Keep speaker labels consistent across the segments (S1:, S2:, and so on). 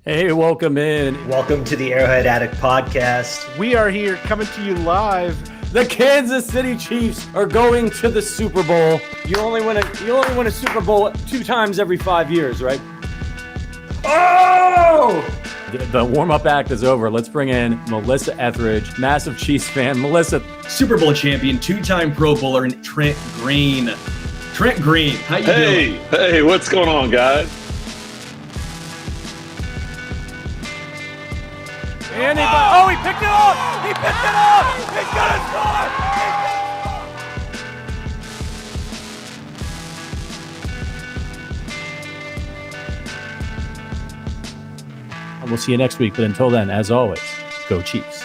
S1: Hey, welcome in.
S2: Welcome to the Arrowhead Addict podcast.
S1: We are here coming to you live. The Kansas City Chiefs are going to the Super Bowl. You only win a Super Bowl 2 times every 5 years, right? Oh! The warm-up act is over. Let's bring in Melissa Etheridge, massive Chiefs fan. Melissa.
S3: Super Bowl champion, 2-time Pro Bowler, and Trent Green. Trent Green, how you doing?
S4: Hey, what's going on, guys?
S1: And he picked it up! He picked it up! He's gonna score! And we'll see you next week, but until then, as always, go Chiefs.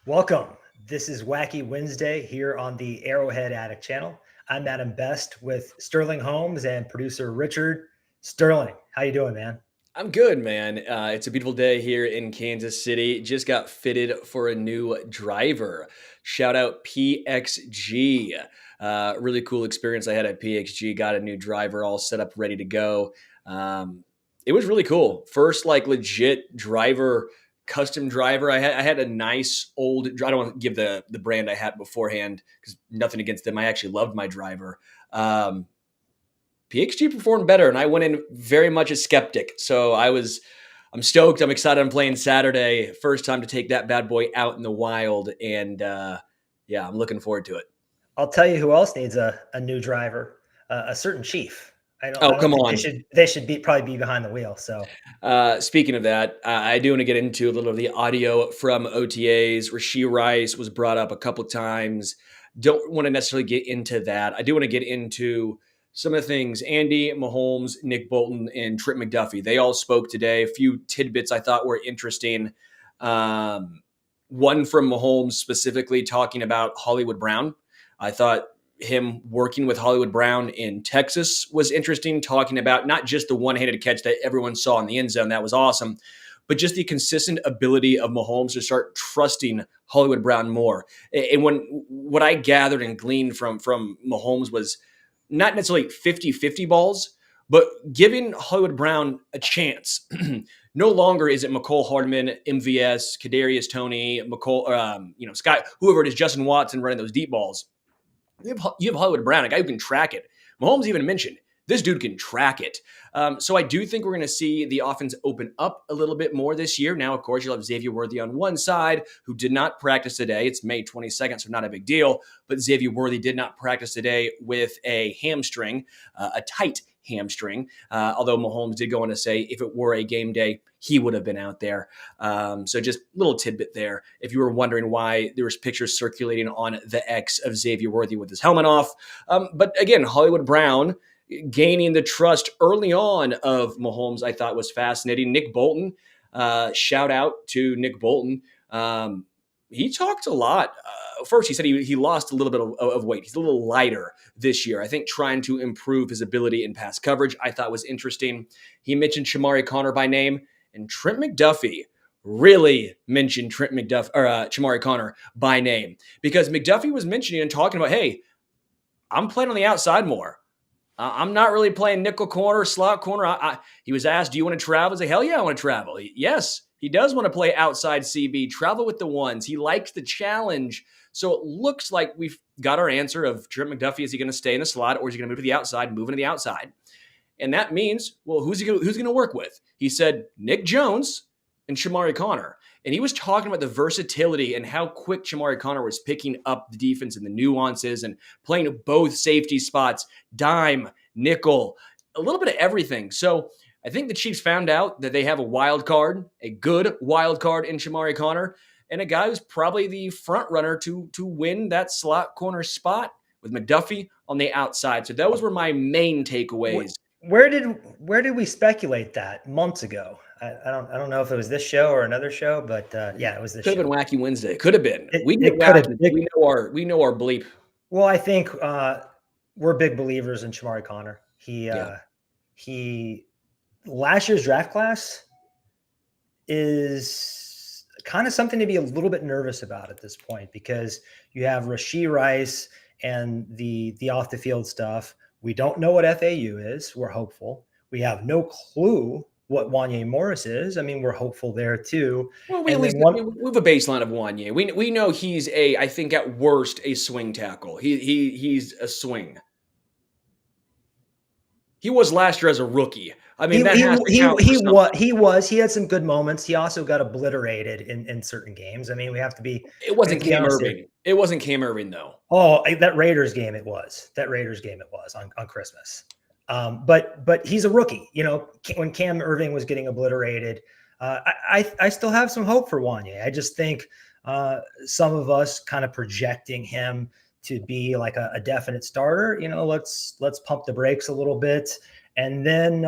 S2: Welcome. This is Wacky Wednesday here on the Arrowhead Addict channel. I'm Adam Best with Sterling Holmes and producer Richard. Sterling, how you doing, man?
S5: I'm good, man. It's a beautiful day here in Kansas City. Just got fitted for a new driver. Shout out PXG. Really cool experience I had at PXG. Got a new driver all set up, ready to go. It was really cool. First, legit driver, custom driver. I had a nice old, I don't want to give the brand I had beforehand because nothing against them. I actually loved my driver. PXG performed better, and I went in very much a skeptic. So I'm stoked. I'm excited. I'm playing Saturday. First time to take that bad boy out in the wild, and I'm looking forward to it.
S2: I'll tell you who else needs a new driver, a certain Chief.
S5: Come on.
S2: They should probably be behind the wheel. So
S5: speaking of that, I do want to get into a little of the audio from OTAs. Rashee Rice was brought up a couple times. Don't want to necessarily get into that. I do want to get into some of the things. Andy, Mahomes, Nick Bolton, and Trent McDuffie, they all spoke today. A few tidbits I thought were interesting. One from Mahomes specifically talking about Hollywood Brown. I thought him working with Hollywood Brown in Texas was interesting, talking about not just the one-handed catch that everyone saw in the end zone. That was awesome. But just the consistent ability of Mahomes to start trusting Hollywood Brown more. And what I gathered and gleaned from Mahomes was not necessarily 50-50 balls, but giving Hollywood Brown a chance. No longer is it McCole Hardman, MVS, Kadarius Toney, Scott, whoever it is, Justin Watson running those deep balls. You have Hollywood Brown, a guy who can track it. Mahomes even mentioned, this dude can track it. So I do think we're going to see the offense open up a little bit more this year. Now, of course, you'll have Xavier Worthy on one side, who did not practice today. It's May 22nd, so not a big deal. But Xavier Worthy did not practice today with a hamstring, a tight hamstring. Although Mahomes did go on to say if it were a game day, he would have been out there. So just a little tidbit there. If you were wondering why there was pictures circulating on the X of Xavier Worthy with his helmet off. But again, Hollywood Brown gaining the trust early on of Mahomes, I thought was fascinating. Nick Bolton, shout out to Nick Bolton. He talked a lot. First, he said he lost a little bit of weight. He's a little lighter this year. I think trying to improve his ability in pass coverage, I thought was interesting. He mentioned Shamari Connor by name, and Trent McDuffie really mentioned Shamari Connor by name, because McDuffie was mentioning and talking about, hey, I'm playing on the outside more. I'm not really playing nickel corner, slot corner. He was asked, do you want to travel? I say, hell yeah, I want to travel. Yes, he does want to play outside CB, travel with the ones. He likes the challenge. So it looks like we've got our answer of Trent McDuffie. Is he going to stay in the slot, or is he going to move to the outside, moving to the outside? And that means, well, who's he going to work with? He said Nick Jones and Shamari Connor. And he was talking about the versatility and how quick Shamari Connor was picking up the defense and the nuances and playing both safety spots, dime, nickel, a little bit of everything. So I think the Chiefs found out that they have a wild card, a good wild card in Shamari Connor, and a guy who's probably the front runner to win that slot corner spot with McDuffie on the outside. So those were my main takeaways.
S2: Where did we speculate that months ago? I don't know if it was this show or another show, but it was this show.
S5: Could have been Wacky Wednesday. Could have been. We know our bleep.
S2: Well, I think we're big believers in Shamari Connor. He last year's draft class is kind of something to be a little bit nervous about at this point, because you have Rashee Rice and the off the field stuff, We don't know what FAU is. We're hopeful. We have no clue what Wanye Morris is. I mean, we're hopeful there too.
S5: Well, we
S2: And
S5: at
S2: then
S5: least we have a baseline of Wanye. We know he's I think at worst a swing tackle. He's a swing. He was last year as a rookie. I mean, that has to count for something.
S2: He had some good moments. He also got obliterated in certain games. I mean, we have to be.
S5: It wasn't
S2: be
S5: Cam
S2: honest
S5: Irving.
S2: here.
S5: It wasn't Cam Irving though.
S2: Oh, that Raiders game it was. That Raiders game it was on Christmas. But he's a rookie. You know, when Cam Irving was getting obliterated, I still have some hope for Wanye. I just think some of us kind of projecting him to be like a definite starter. You know, let's pump the brakes a little bit. And then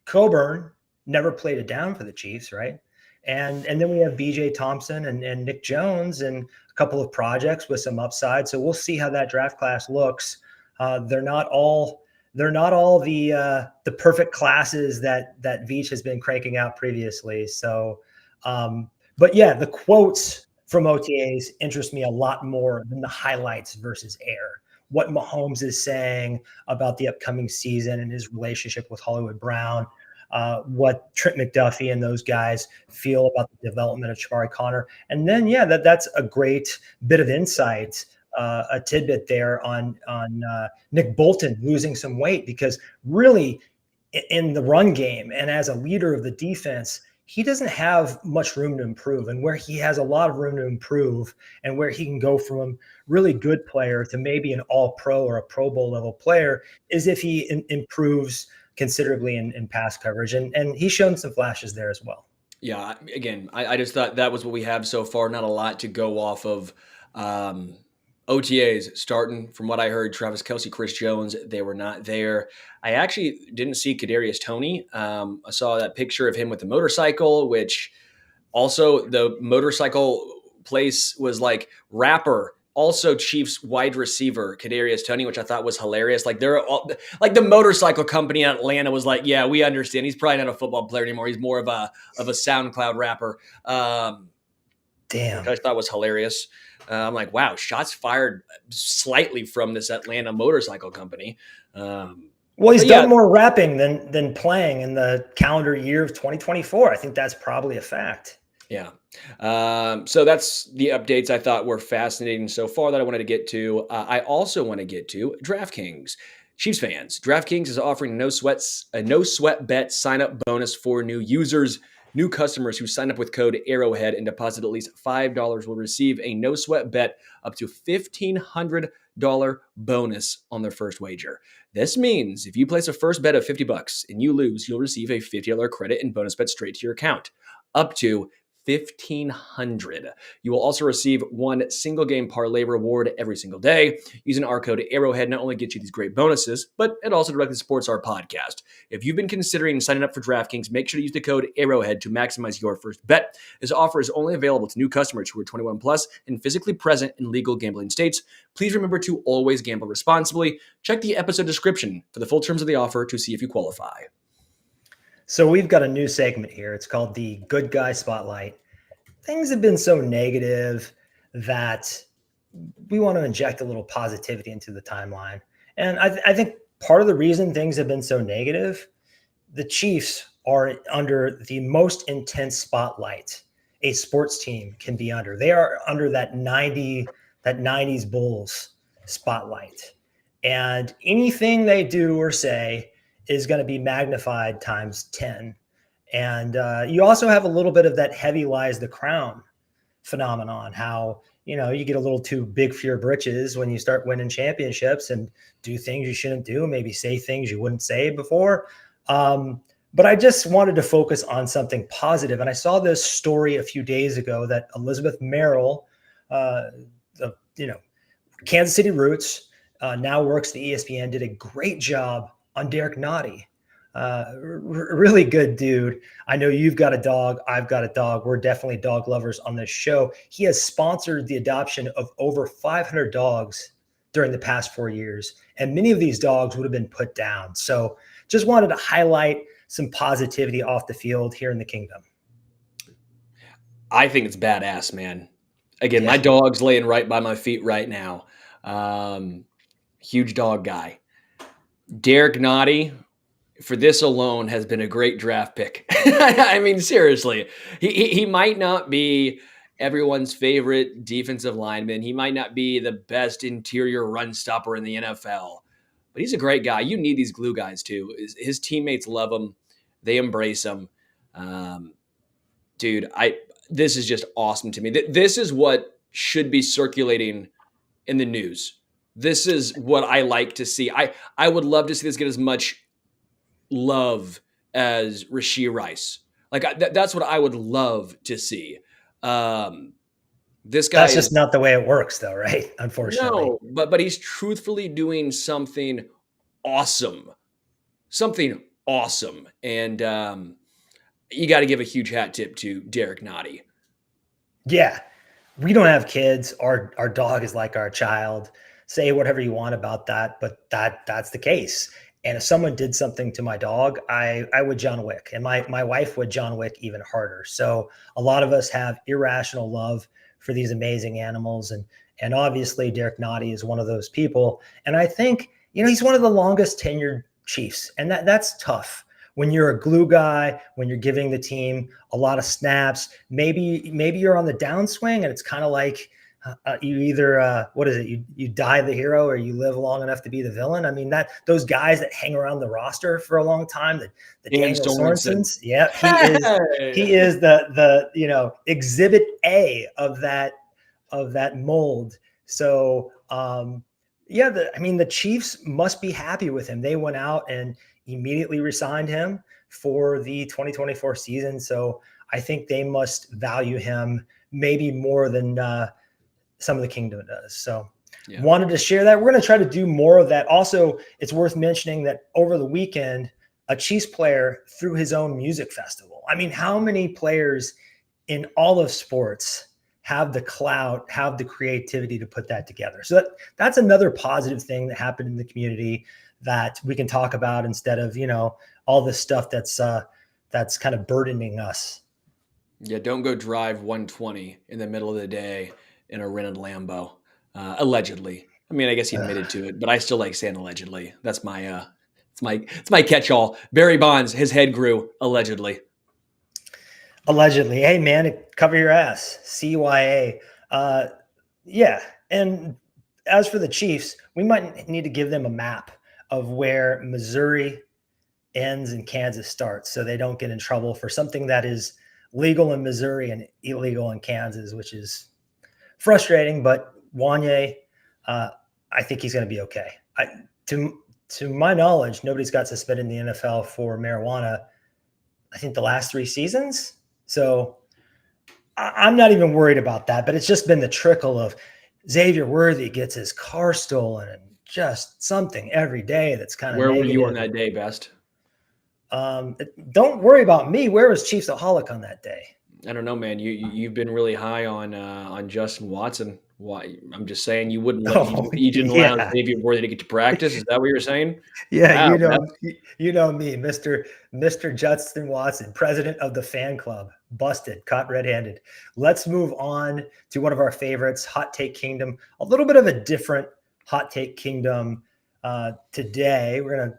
S2: Coburn never played it down for the Chiefs, right? And then we have BJ Thompson and Nick Jones and a couple of projects with some upside. So we'll see how that draft class looks. They're not all the perfect classes that Veach has been cranking out previously. So, but yeah, the quotes from OTAs interest me a lot more than the highlights versus air. What Mahomes is saying about the upcoming season and his relationship with Hollywood Brown, what Trent McDuffie and those guys feel about the development of Jabari Connor. And then, yeah, that's a great bit of insight, a tidbit there on Nick Bolton losing some weight, because really in the run game and as a leader of the defense, he doesn't have much room to improve. And where he has a lot of room to improve and where he can go from a really good player to maybe an all-pro or a Pro Bowl level player is if he improves considerably in pass coverage. And he's shown some flashes there as well.
S5: Yeah, again, I just thought that was what we have so far. Not a lot to go off of. OTAs starting, from what I heard, Travis Kelce, Chris Jones, they were not there. I actually didn't see Kadarius Toney. I saw that picture of him with the motorcycle, which also the motorcycle place was like rapper, also Chiefs wide receiver Kadarius Toney, which I thought was hilarious. Like they're all, like the motorcycle company in Atlanta was like, yeah, we understand. He's probably not a football player anymore. He's more of a SoundCloud rapper.
S2: Damn.
S5: Which I thought was hilarious. I'm like, wow, shots fired slightly from this Atlanta motorcycle company.
S2: Well, he's done more rapping than playing in the calendar year of 2024. I think that's probably a fact.
S5: Yeah. So that's the updates I thought were fascinating so far that I wanted to get to. I also want to get to DraftKings. Chiefs fans, DraftKings is offering a no sweat bet sign up bonus for new users. New customers who sign up with code Arrowhead and deposit at least $5 will receive a no sweat bet up to $1,500 bonus on their first wager. This means if you place a first bet of $50 and you lose, you'll receive a $50 credit and bonus bet straight to your account, up to $1,500. You will also receive one single game parlay reward every single day. Using our code Arrowhead not only gets you these great bonuses, but it also directly supports our podcast. If you've been considering signing up for DraftKings, make sure to use the code Arrowhead to maximize your first bet. This offer is only available to new customers who are 21 plus and physically present in legal gambling states. Please remember to always gamble responsibly. Check the episode description for the full terms of the offer to see if you qualify.
S2: So we've got a new segment here. It's called the Good Guy Spotlight. Things have been so negative that we want to inject a little positivity into the timeline. And I think part of the reason things have been so negative, the Chiefs are under the most intense spotlight a sports team can be under. They are under that 90s Bulls spotlight. And anything they do or say is going to be magnified times 10. And you also have a little bit of that heavy lies the crown phenomenon, how, you get a little too big for your britches when you start winning championships and do things you shouldn't do, maybe say things you wouldn't say before. But I just wanted to focus on something positive. And I saw this story a few days ago that Elizabeth Merrill, Kansas City roots, now works at ESPN, did a great job on Derek Nottie. Really good dude. I know you've got a dog. I've got a dog. We're definitely dog lovers on this show. He has sponsored the adoption of over 500 dogs during the past 4 years. And many of these dogs would have been put down. So just wanted to highlight some positivity off the field here in the kingdom.
S5: I think it's badass, man. Again, my dog's laying right by my feet right now. huge dog guy. Derek Nottie, for this alone, has been a great draft pick. I mean, seriously, he might not be everyone's favorite defensive lineman. He might not be the best interior run stopper in the NFL, but he's a great guy. You need these glue guys too. His teammates love him. They embrace him. Dude, this is just awesome to me. This is what should be circulating in the news. This is what I like to see. I would love to see this get as much love as Rashee Rice. Like that's what I would love to see. This guy
S2: That's just not the way it works, though, right? Unfortunately.
S5: No, but he's truthfully doing something awesome. And you got to give a huge hat tip to Derek Nottie.
S2: Yeah. We don't have kids. Our dog is like our child. Say whatever you want about that, but that's the case. And if someone did something to my dog, I would John Wick, and my wife would John Wick even harder. So a lot of us have irrational love for these amazing animals. And obviously Derek Nottie is one of those people. And I think, he's one of the longest tenured Chiefs. And that's tough when you're a glue guy, when you're giving the team a lot of snaps. Maybe you're on the downswing, and it's kind of like you either you die the hero or you live long enough to be the villain. I mean, those guys that hang around the roster for a long time, the Daniel Sorensen's, yeah, he is the exhibit A of that mold. So the Chiefs must be happy with him. They went out and immediately resigned him for the 2024 season. So I think they must value him maybe more than some of the kingdom does. So wanted to share that. We're going to try to do more of that. Also, it's worth mentioning that over the weekend, a Chiefs player threw his own music festival. I mean, how many players in all of sports have the clout, have the creativity to put that together? So that's another positive thing that happened in the community that we can talk about instead of, all this stuff that's kind of burdening us.
S5: Yeah. Don't go drive 120 in the middle of the day in a rented Lambo, allegedly. I mean, I guess he admitted to it, but I still like saying allegedly. That's my, it's my catch-all. Barry Bonds, his head grew allegedly.
S2: Allegedly. Hey man, cover your ass. CYA. Yeah. And as for the Chiefs, we might need to give them a map of where Missouri ends and Kansas starts, so they don't get in trouble for something that is legal in Missouri and illegal in Kansas, which is frustrating. But Wanye, I think he's going to be okay. To my knowledge, nobody's got suspended in the NFL for marijuana, I think the last 3 seasons. So I'm not even worried about that, but it's just been the trickle of Xavier Worthy gets his car stolen and just something every day that's kind of
S5: Where
S2: negative.
S5: were you on that day, Best?
S2: Don't worry about me. Where was Chiefsaholic on that day?
S5: I don't know, man. You've been really high on Justin Watson. Why? I'm just saying you wouldn't you didn't allow Xavier Worthy to get to practice. Is that what you're saying?
S2: Yeah, wow, you know me, Mr. Justin Watson, president of the fan club, busted, caught red-handed. Let's move on to one of our favorites, Hot Take Kingdom. A little bit of a different Hot Take Kingdom today. We're gonna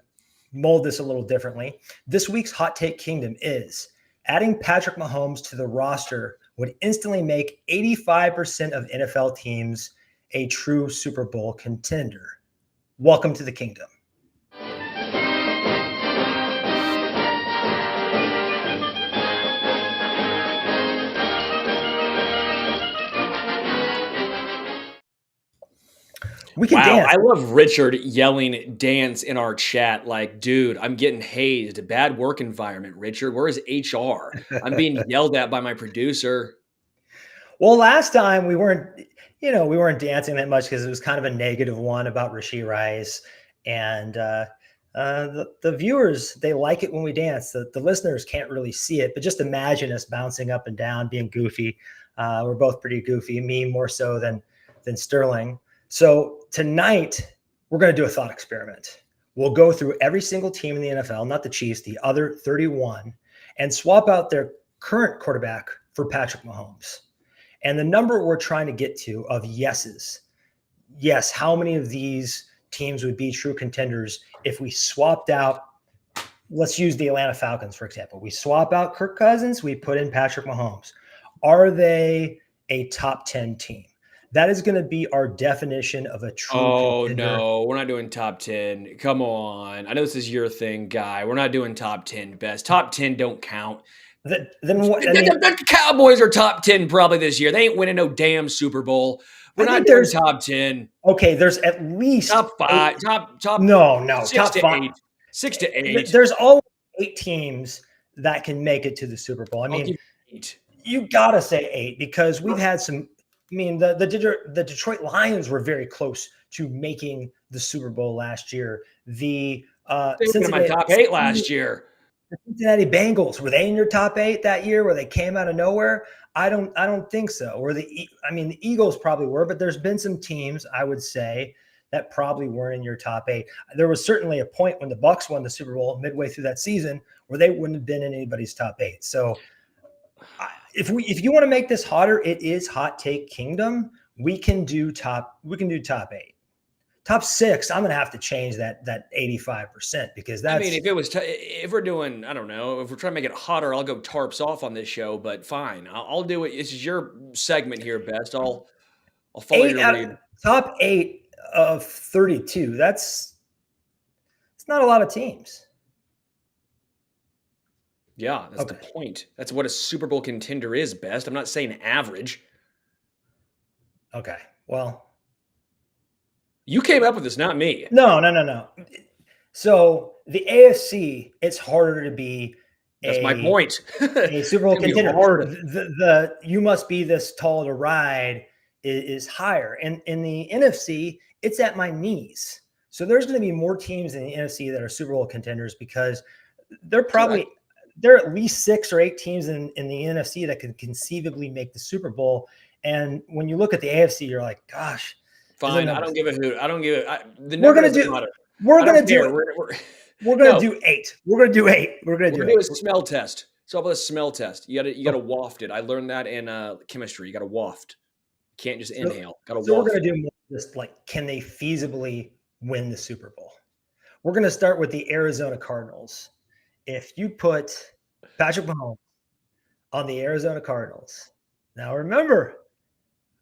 S2: mold this a little differently. This week's Hot Take Kingdom is adding Patrick Mahomes to the roster would instantly make 85% of NFL teams a true Super Bowl contender. Welcome to the kingdom. We can dance.
S5: I love Richard yelling dance in our chat. Like, dude, I'm getting hazed. Bad work environment, Richard. Where is HR? I'm being yelled at by my producer.
S2: Well, last time we weren't dancing that much because it was kind of a negative one about Rashee Rice. And the viewers, they like it when we dance. The listeners can't really see it, but just imagine us bouncing up and down, being goofy. We're both pretty goofy, me more so than Sterling. So tonight, we're going to do a thought experiment. We'll go through every single team in the NFL, not the Chiefs, the other 31, and swap out their current quarterback for Patrick Mahomes. And the number we're trying to get to of yeses. Yes, how many of these teams would be true contenders if we swapped out. Let's use the Atlanta Falcons, for example. We swap out Kirk Cousins, we put in Patrick Mahomes. Are they a top 10 team? That is going to be our definition of a true contender.
S5: No, we're not doing top 10. Come on. I know this is your thing, guy. We're not doing top 10 best. Top 10 don't count.
S2: Then what?
S5: The Cowboys are top 10 probably this year. They ain't winning no damn Super Bowl. We're not doing top 10.
S2: Okay, there's at least
S5: top 5.
S2: Eight,
S5: top
S2: No,
S5: 6
S2: top
S5: to
S2: 5.
S5: 8. 6 to 8.
S2: There's always 8 teams that can make it to the Super Bowl. I mean, you got to say 8 because we've had some. I mean, the Detroit Lions were very close to making the Super Bowl last year. The
S5: Cincinnati top 8 last year.
S2: The Cincinnati Bengals, were they in your top 8 that year where they came out of nowhere? I don't think so. Or the Eagles probably were, but there's been some teams, I would say, that probably weren't in your top 8. There was certainly a point when the Bucs won the Super Bowl midway through that season where they wouldn't have been in anybody's top 8. So if you want to make this hotter, it is Hot Take Kingdom. We can do top 8. Top 6, I'm going to have to change that 85% because that's.
S5: I mean, if we're doing, I don't know, if we're trying to make it hotter, I'll go tarps off on this show. But fine, I'll do it. This is your segment here, Best. I'll follow your lead.
S2: Top 8 of 32. It's not a lot of teams.
S5: Yeah, that's the point. That's what a Super Bowl contender is, Best. I'm not saying average.
S2: Okay, well.
S5: You came up with this, not me.
S2: No. So the AFC, it's harder to be.
S5: That's my point.
S2: A Super Bowl contender. The you must be this tall to ride is higher, and in the NFC, it's at my knees. So there's going to be more teams in the NFC that are Super Bowl contenders because there are at least 6 or 8 teams in the NFC that could conceivably make the Super Bowl. And when you look at the AFC, you're like, gosh.
S5: Fine, I don't give a hoot. I don't give a.
S2: We're gonna do 8. We're gonna do 8. We're gonna do
S5: a smell test. So how about a smell test? You gotta waft it. I learned that in chemistry. You gotta waft. Can't just inhale. Gotta waft.
S2: So we're gonna do more just like, can they feasibly win the Super Bowl? We're gonna start with the Arizona Cardinals. If you put Patrick Mahomes on the Arizona Cardinals, now remember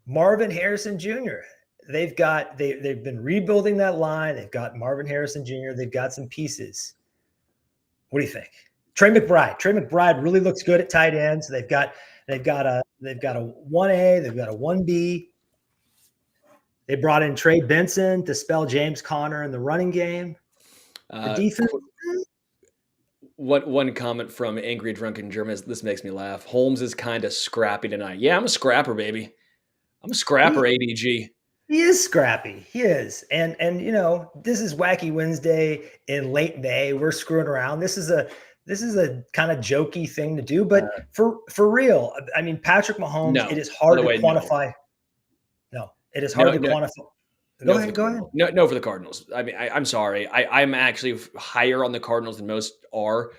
S2: Marvin Harrison Jr. They've been rebuilding that line. They've got Marvin Harrison Jr. They've got some pieces. What do you think? Trey McBride really looks good at tight ends. They've got a 1A. They've got a 1B. They brought in Trey Benson to spell James Conner in the running game. The defense.
S5: One comment from Angry Drunken German. This makes me laugh. Holmes is kind of scrappy tonight. Yeah, I'm a scrapper, baby. I'm a scrapper, ADG.
S2: He is scrappy. He is. And this is Wacky Wednesday in late May. We're screwing around. This is a kind of jokey thing to do, but for real, I mean, Patrick Mahomes, it is hard to quantify. No, it is hard to quantify. Go ahead.
S5: No, for the Cardinals. I mean, I'm sorry. I'm actually higher on the Cardinals than most are,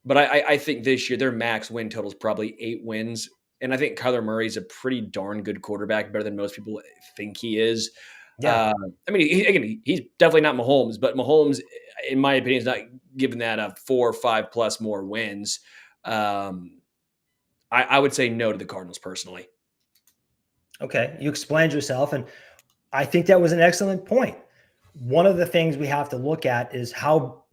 S5: but I think this year their max win total is probably 8 wins. And I think Kyler Murray is a pretty darn good quarterback, better than most people think he is. Yeah. I mean, he's definitely not Mahomes, but Mahomes, in my opinion, is not giving that a 4 or 5 plus more wins. I would say no to the Cardinals personally.
S2: Okay, you explained yourself, and I think that was an excellent point. One of the things we have to look at is how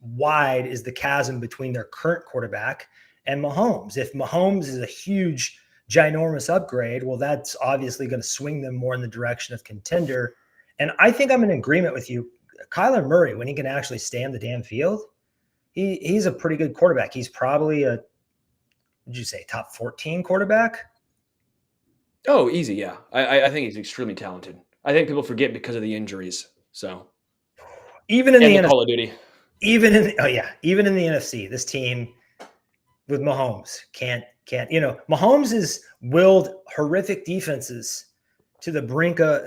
S2: wide is the chasm between their current quarterback and Mahomes. If Mahomes is a huge, ginormous upgrade, well, that's obviously going to swing them more in the direction of contender. And I think I'm in agreement with you. Kyler Murray, when he can actually stay on the damn field, he's a pretty good quarterback. He's probably top 14 quarterback?
S5: Oh, easy, yeah. I think he's extremely talented. I think people forget because of the injuries. So
S2: even in the NFC,
S5: Call of Duty,
S2: even in the NFC, this team with Mahomes can't. Mahomes has willed horrific defenses to the brink of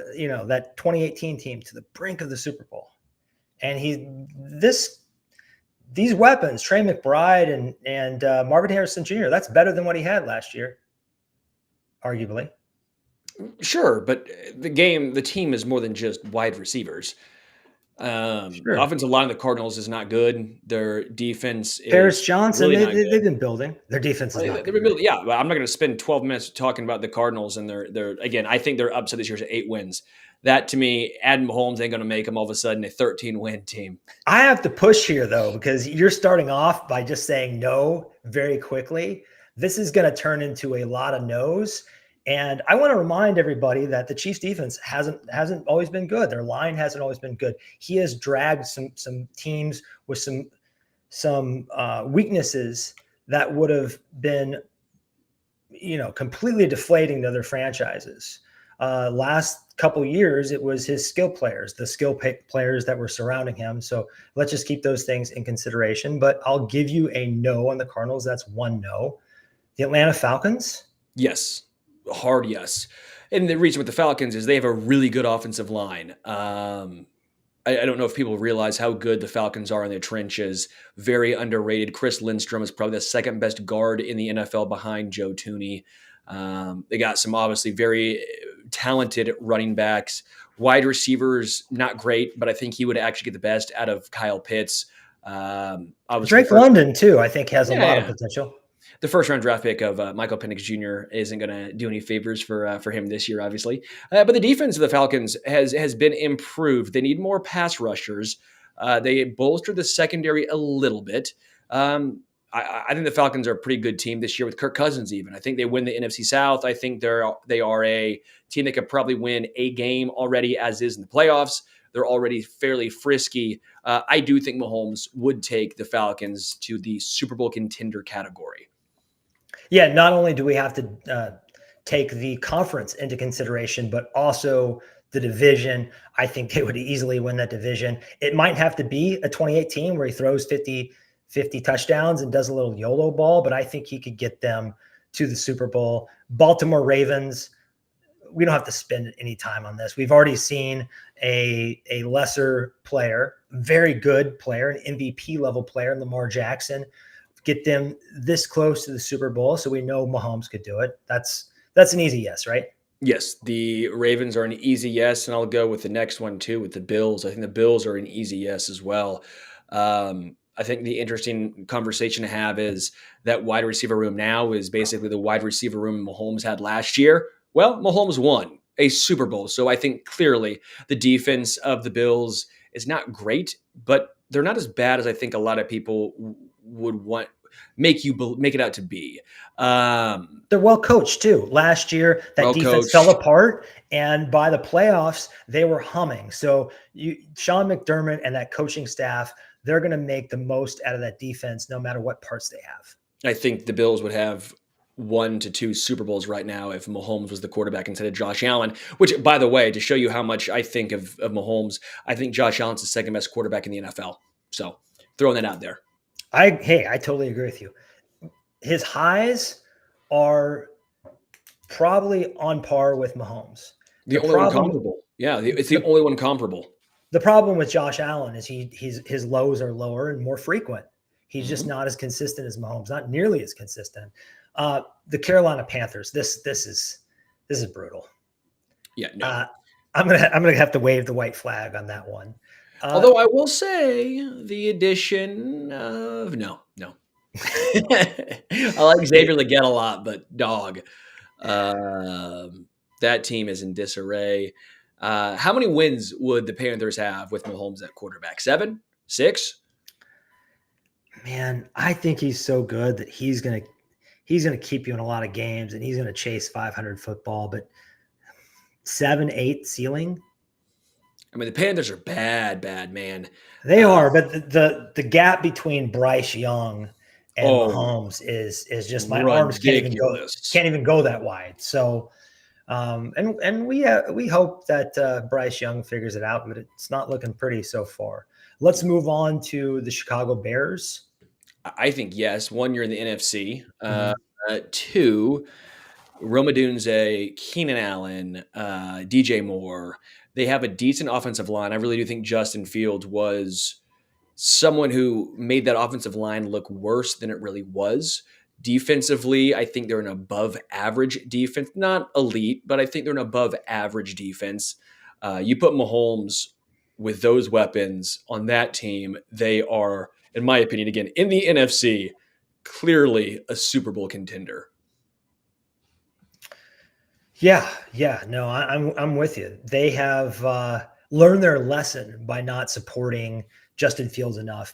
S2: that 2018 team to the brink of the Super Bowl, and these weapons, Trey McBride and Marvin Harrison Jr. That's better than what he had last year, arguably.
S5: Sure, but the team is more than just wide receivers.
S2: Sure.
S5: Offensive line of the Cardinals is not good. Their defense
S2: Paris
S5: is
S2: Johnson,
S5: really not good.
S2: they've been building. Their defense is not good.
S5: Yeah, but I'm not going to spend 12 minutes talking about the Cardinals and they're again. I think they're upset this year to 8 wins. That to me, Adam Mahomes ain't going to make them all of a sudden a 13-win team.
S2: I have to push here though, because you're starting off by just saying no very quickly. This is going to turn into a lot of no's. And I want to remind everybody that the Chiefs defense hasn't always been good. Their line hasn't always been good. He has dragged some teams with some weaknesses that would have been, completely deflating to other franchises. Last couple years, it was his skill players, the players that were surrounding him. So let's just keep those things in consideration. But I'll give you a no on the Cardinals. That's one no. The Atlanta Falcons.
S5: Yes. Hard yes. And the reason with the Falcons is they have a really good offensive line. I don't know if people realize how good the Falcons are in their trenches. Very underrated. Chris Lindstrom is probably the second best guard in the NFL behind Joe Tooney. They got some obviously very talented running backs. Wide receivers, not great, but I think he would actually get the best out of Kyle Pitts.
S2: Drake London, too, I think has a lot of potential.
S5: The first-round draft pick of Michael Penix Jr. isn't going to do any favors for him this year, obviously. But the defense of the Falcons has been improved. They need more pass rushers. They bolstered the secondary a little bit. I think the Falcons are a pretty good team this year with Kirk Cousins even. I think they win the NFC South. I think they are a team that could probably win a game already as is in the playoffs. They're already fairly frisky. I do think Mahomes would take the Falcons to the Super Bowl contender category.
S2: Yeah, not only do we have to take the conference into consideration, but also the division. I think they would easily win that division. It might have to be a 2018 where he throws 50 touchdowns and does a little YOLO ball, but I think he could get them to the Super Bowl. Baltimore Ravens, we don't have to spend any time on this. We've already seen a lesser player, very good player, an MVP level player, Lamar Jackson, get them this close to the Super Bowl. So we know Mahomes could do it. That's an easy yes, right?
S5: Yes, the Ravens are an easy yes, and I'll go with the next one too with the Bills. I think the Bills are an easy yes as well. I think the interesting conversation to have is that wide receiver room now is basically the wide receiver room Mahomes had last year. Well, Mahomes won a Super Bowl. So I think clearly the defense of the Bills is not great, but they're not as bad as I think a lot of people would make it out to be.
S2: They're well coached too. Last year, that defense fell apart, and by the playoffs, they were humming. So Sean McDermott and that coaching staff, they're going to make the most out of that defense, no matter what parts they have.
S5: I think the Bills would have 1 to 2 Super Bowls right now if Mahomes was the quarterback instead of Josh Allen, which, by the way, to show you how much I think of Mahomes, I think Josh Allen's the second best quarterback in the NFL. So throwing that out there.
S2: I totally agree with you. His highs are probably on par with Mahomes.
S5: The only one comparable. Yeah, it's the only one comparable.
S2: The problem with Josh Allen is his lows are lower and more frequent. He's just not as consistent as Mahomes, not nearly as consistent. The Carolina Panthers, this is brutal.
S5: Yeah, no.
S2: I'm gonna have to wave the white flag on that one.
S5: Although I will say the addition of no. I like Xavier Legette a lot, but dog, that team is in disarray. How many wins would the Panthers have with Mahomes at quarterback? 7? 6?
S2: Man, I think he's so good that he's gonna keep you in a lot of games, and he's gonna chase 500 football. But 7, 8 ceiling.
S5: I mean, the Panthers are bad, man.
S2: They are, but the gap between Bryce Young and Mahomes is just my arms can't even go that wide. So, and we hope that Bryce Young figures it out, but it's not looking pretty so far. Let's move on to the Chicago Bears.
S5: I think yes. 1, you're in the NFC. 2, Rome Odunze, Keenan Allen, DJ Moore. They have a decent offensive line. I really do think Justin Fields was someone who made that offensive line look worse than it really was. Defensively, I think they're an above average defense. Not elite, but I think they're an above average defense. You put Mahomes with those weapons on that team, they are, in my opinion, again, in the NFC, clearly a Super Bowl contender.
S2: Yeah, no, I'm with you. They have learned their lesson by not supporting Justin Fields enough.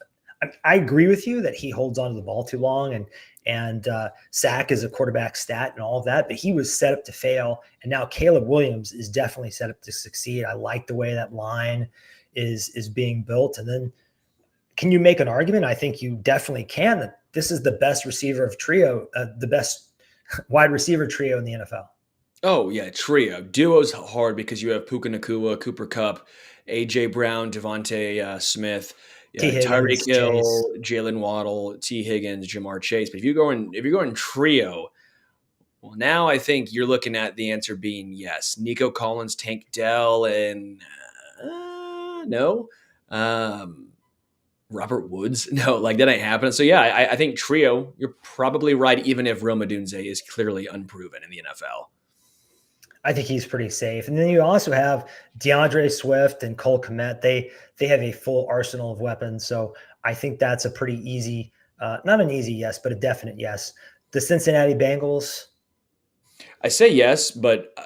S2: I agree with you that he holds onto the ball too long, and sack is a quarterback stat and all of that, but he was set up to fail, and now Caleb Williams is definitely set up to succeed. I like the way that line is being built. And then, can you make an argument? I think you definitely can, that this is the best the best wide receiver trio in the NFL.
S5: Oh, yeah, trio. Duo's hard because you have Puka Nacua, Cooper Kupp, A.J. Brown, Devontae Smith, Tyreek Hill, Jalen Waddle, T. Higgins, Jamar Chase. But if you're going trio, well, now I think you're looking at the answer being yes. Nico Collins, Tank Dell, and no. Robert Woods? No, like that ain't happening. So, yeah, I think trio, you're probably right, even if Rome Odunze is clearly unproven in the NFL.
S2: I think he's pretty safe. And then you also have DeAndre Swift and Cole Kmet. They have a full arsenal of weapons. So I think that's a pretty easy, not an easy yes, but a definite yes. The Cincinnati Bengals.
S5: I say yes, but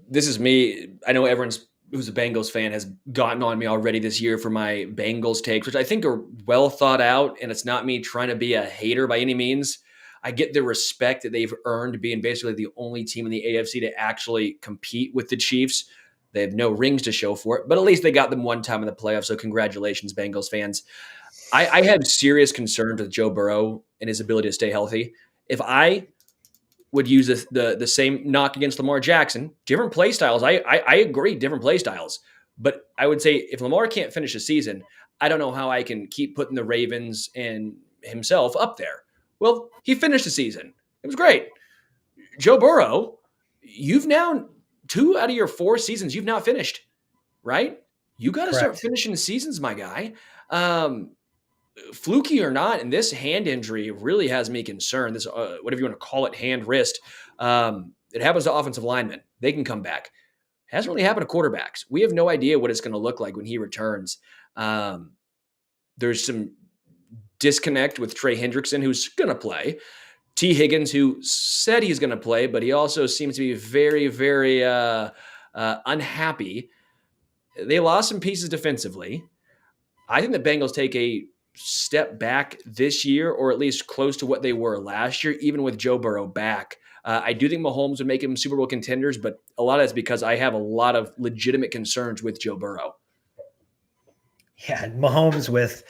S5: this is me. I know everyone's who's a Bengals fan has gotten on me already this year for my Bengals takes, which I think are well thought out. And it's not me trying to be a hater by any means. I get the respect that they've earned being basically the only team in the AFC to actually compete with the Chiefs. They have no rings to show for it, but at least they got them one time in the playoffs. So congratulations, Bengals fans. I have serious concerns with Joe Burrow and his ability to stay healthy. If I would use the same knock against Lamar Jackson, different play styles. I agree, different play styles. But I would say if Lamar can't finish a season, I don't know how I can keep putting the Ravens and himself up there. Well, he finished the season. It was great. Joe Burrow, you've now 2 out of your 4 seasons you've not finished, right? You got to start finishing the seasons, my guy. Fluky or not, and this hand injury really has me concerned. This, whatever you want to call it, hand, wrist. It happens to offensive linemen. They can come back. It hasn't really happened to quarterbacks. We have no idea what it's going to look like when he returns. There's some disconnect with Trey Hendrickson, who's going to play. T. Higgins, who said he's going to play, but he also seems to be very, very unhappy. They lost some pieces defensively. I think the Bengals take a step back this year, or at least close to what they were last year, even with Joe Burrow back. I do think Mahomes would make him Super Bowl contenders, but a lot of that's because I have a lot of legitimate concerns with Joe Burrow.
S2: Yeah, Mahomes with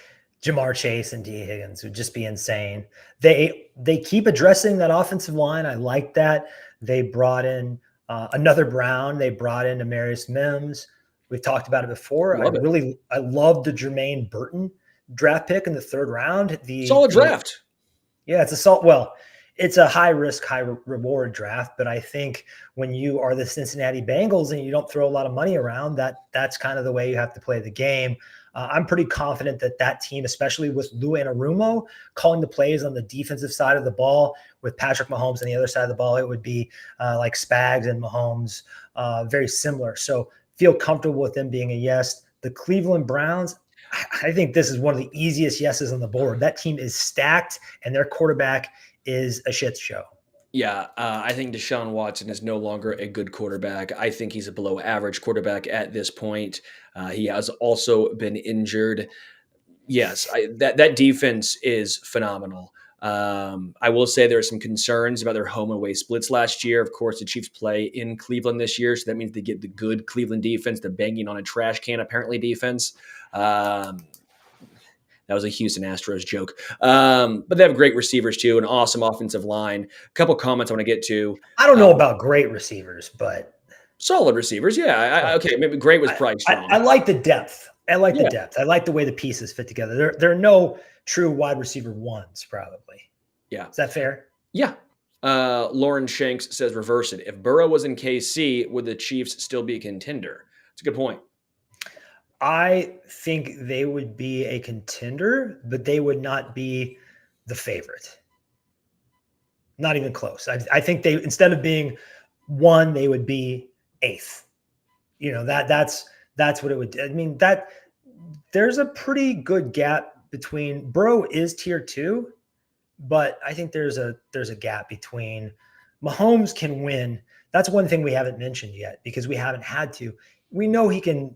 S2: Jamar Chase and T. Higgins would just be insane. They keep addressing that offensive line. I like that. They brought in another Brown. They brought in Amarius Mims. We've talked about it before. I love the Jermaine Burton draft pick in the 3rd round.
S5: Solid draft.
S2: Yeah, it's a high risk, high reward draft. But I think when you are the Cincinnati Bengals and you don't throw a lot of money around, that's kind of the way you have to play the game. I'm pretty confident that team, especially with Lou Anarumo calling the plays on the defensive side of the ball, with Patrick Mahomes on the other side of the ball, it would be like Spags and Mahomes, very similar. So feel comfortable with them being a yes. The Cleveland Browns, I think this is one of the easiest yeses on the board. That team is stacked, and their quarterback is a shit show.
S5: Yeah, I think Deshaun Watson is no longer a good quarterback. I think he's a below average quarterback at this point. He has also been injured. Yes, that defense is phenomenal. I will say there are some concerns about their home and away splits last year. Of course, the Chiefs play in Cleveland this year, so that means they get the good Cleveland defense, the banging on a trash can apparently defense. That was a Houston Astros joke. But they have great receivers too, an awesome offensive line. A couple comments I want to get to.
S2: I don't know about great receivers, but
S5: solid receivers. Yeah. Okay. Maybe great was probably strong.
S2: I like the depth. I like the depth. I like the way the pieces fit together. There are no true wide receiver ones, probably.
S5: Yeah.
S2: Is that fair?
S5: Yeah. Lauren Shanks says reverse it. If Burrow was in KC, would the Chiefs still be a contender? It's a good point.
S2: I think they would be a contender, but they would not be the favorite. Not even close. I think they, instead of being 1, they would be 8th. You know, that's what it would. I mean, that there's a pretty good gap between Burrow is tier 2, but I think there's a gap between Mahomes can win. That's one thing we haven't mentioned yet because we haven't had to. We know he can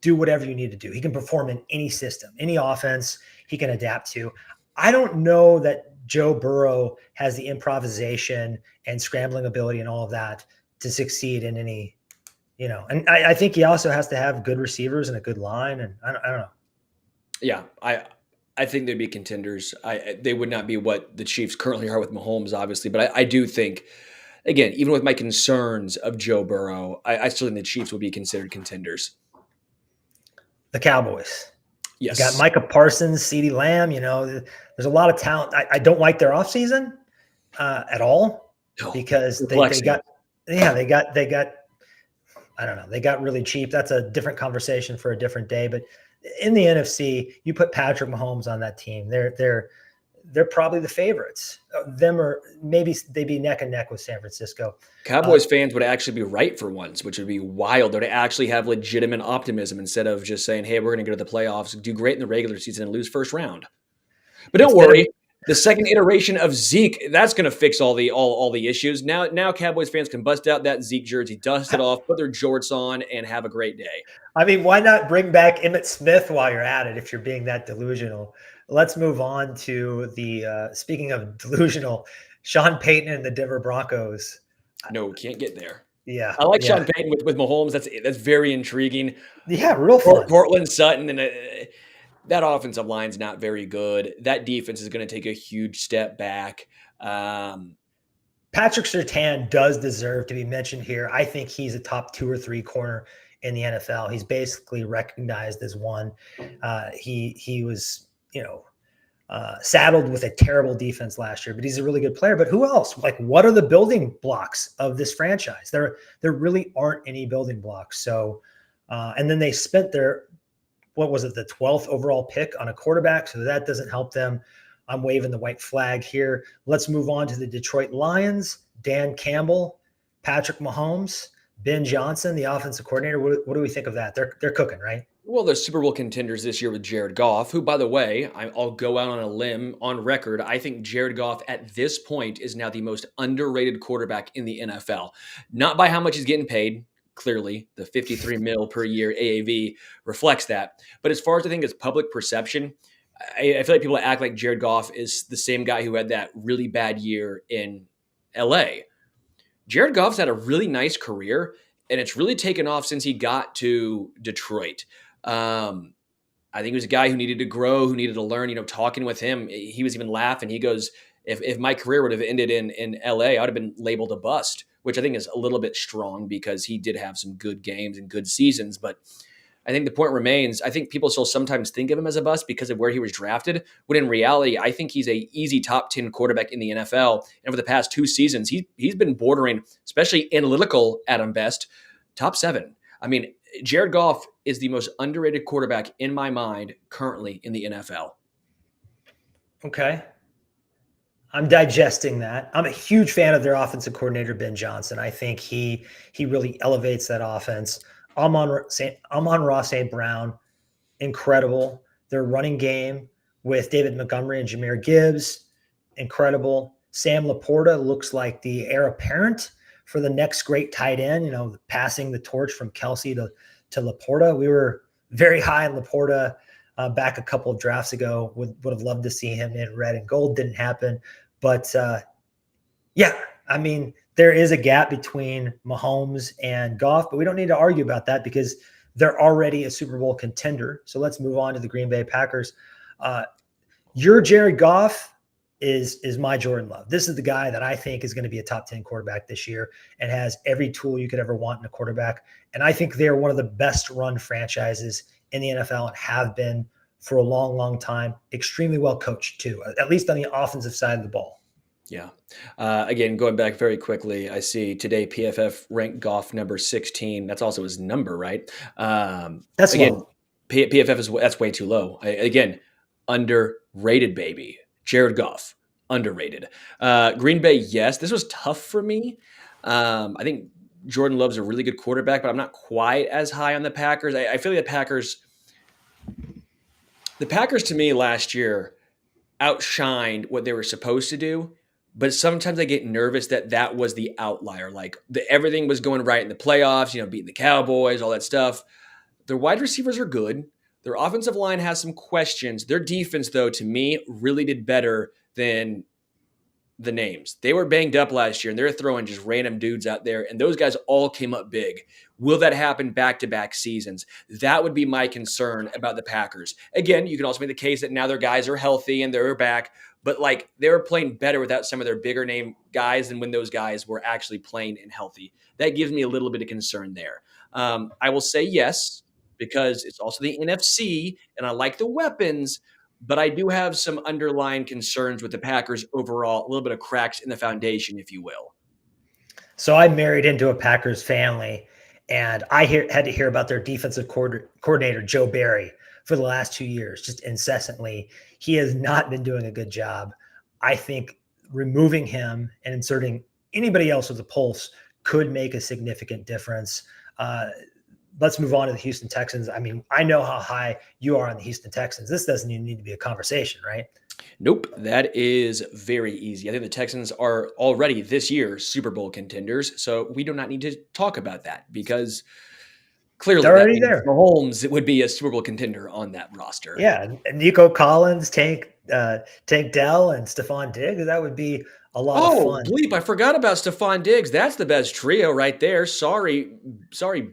S2: do whatever you need to do. He can perform in any system, any offense he can adapt to. I don't know that Joe Burrow has the improvisation and scrambling ability and all of that to succeed in any, and I think he also has to have good receivers and a good line. And I don't know.
S5: Yeah, I think they'd be contenders. They would not be what the Chiefs currently are with Mahomes, obviously, but I do think, again, even with my concerns of Joe Burrow, I still think the Chiefs would be considered contenders.
S2: The Cowboys.
S5: Yes.
S2: You got Micah Parsons, CeeDee Lamb. There's a lot of talent. I don't like their offseason at all because they got I don't know. They got really cheap. That's a different conversation for a different day. But in the NFC, you put Patrick Mahomes on that team. They're probably the favorites. Them or maybe they'd be neck and neck with San Francisco.
S5: Cowboys fans would actually be right for once, which would be wild. They'd actually have legitimate optimism instead of just saying, hey, we're going to go to the playoffs, do great in the regular season and lose first round. But don't worry. The second iteration of Zeke, that's going to fix all the issues. Now Cowboys fans can bust out that Zeke jersey, dust it off, put their jorts on, and have a great day.
S2: I mean, why not bring back Emmitt Smith while you're at it if you're being that delusional? Let's move on to the speaking of delusional, Sean Payton and the Denver Broncos.
S5: No, can't get there.
S2: Yeah,
S5: I like Sean Payton with Mahomes. That's very intriguing.
S2: Yeah, real fun.
S5: Portland Sutton and that offensive line's not very good. That defense is going to take a huge step back.
S2: Patrick Surtain does deserve to be mentioned here. I think he's a top 2 or 3 corner in the NFL. He's basically recognized as one. He was, saddled with a terrible defense last year, but he's a really good player. But who else? Like, what are the building blocks of this franchise? There really aren't any building blocks. So, and then they spent their, what was it, the 12th overall pick on a quarterback. So that doesn't help them. I'm waving the white flag here. Let's move on to the Detroit Lions. Dan Campbell, Patrick Mahomes, Ben Johnson, the offensive coordinator. What do we think of that? They're cooking, right?
S5: Well, they're Super Bowl contenders this year with Jared Goff, who, by the way, I'll go out on a limb on record. I think Jared Goff at this point is now the most underrated quarterback in the NFL. Not by how much he's getting paid. Clearly, the $53 million per year AAV reflects that. But as far as I think it's public perception, I feel like people act like Jared Goff is the same guy who had that really bad year in LA. Jared Goff's had a really nice career, and it's really taken off since he got to Detroit. I think he was a guy who needed to grow, who needed to learn. Talking with him, he was even laughing. He goes, if my career would have ended in LA, I would have been labeled a bust, which I think is a little bit strong because he did have some good games and good seasons. But I think the point remains, I think people still sometimes think of him as a bust because of where he was drafted, when in reality, I think he's a easy top 10 quarterback in the NFL. And over the past 2 seasons, he's been bordering, especially analytical Adam Best, top 7. I mean, Jared Goff is the most underrated quarterback in my mind currently in the NFL. Okay.
S2: I'm digesting that. I'm a huge fan of their offensive coordinator, Ben Johnson. I think he really elevates that offense. Amon-Ra St. Brown, incredible. Their running game with David Montgomery and Jahmyr Gibbs, incredible. Sam Laporta looks like the heir apparent for the next great tight end, passing the torch from Kelsey to Laporta. We were very high on Laporta back a couple of drafts ago. Would have loved to see him in red and gold. Didn't happen. But, I mean, there is a gap between Mahomes and Goff, but we don't need to argue about that because they're already a Super Bowl contender. So let's move on to the Green Bay Packers. Your Jared Goff is my Jordan Love. This is the guy that I think is going to be a top 10 quarterback this year and has every tool you could ever want in a quarterback. And I think they're one of the best run franchises in the NFL and have been for a long, long time. Extremely well coached too, at least on the offensive side of the ball.
S5: Yeah. Again, going back very quickly, I see today PFF ranked Goff number 16. That's also his number, right?
S2: That's
S5: again,
S2: low.
S5: PFF that's way too low. Again, underrated, baby. Jared Goff, underrated. Green Bay, yes. This was tough for me. I think Jordan Love's a really good quarterback, but I'm not quite as high on the Packers. I feel like the Packers The Packers, to me, last year outshined what they were supposed to do, but sometimes I get nervous that that was the outlier. Like everything was going right in the playoffs, beating the Cowboys, all that stuff. Their wide receivers are good. Their offensive line has some questions. Their defense, though, to me, really did better than the names. They were banged up last year, and they're throwing just random dudes out there, and those guys all came up big. Will that happen back-to-back seasons? That would be my concern about the Packers. Again, you can also make the case that now their guys are healthy and they're back, but they were playing better without some of their bigger name guys than when those guys were actually playing and healthy. That gives me a little bit of concern there. I will say yes, because it's also the NFC, and I like the weapons, but I do have some underlying concerns with the Packers overall, a little bit of cracks in the foundation, if you will.
S2: So I married into a Packers family, and I had to hear about their defensive coordinator, Joe Barry, for the last 2 years, just incessantly. He has not been doing a good job. I think removing him and inserting anybody else with a pulse could make a significant difference. Let's move on to the Houston Texans. I mean, I know how high you are on the Houston Texans. This doesn't even need to be a conversation, right?
S5: Nope, that is very easy. I think the Texans are already this year Super Bowl contenders, so we do not need to talk about that because clearly
S2: they're already there.
S5: Mahomes would be a Super Bowl contender on that roster.
S2: Yeah, Nico Collins, Tank Dell, and Stephon Diggs. That would be a lot of fun.
S5: Oh, bleep, I forgot about Stephon Diggs. That's the best trio right there. Sorry,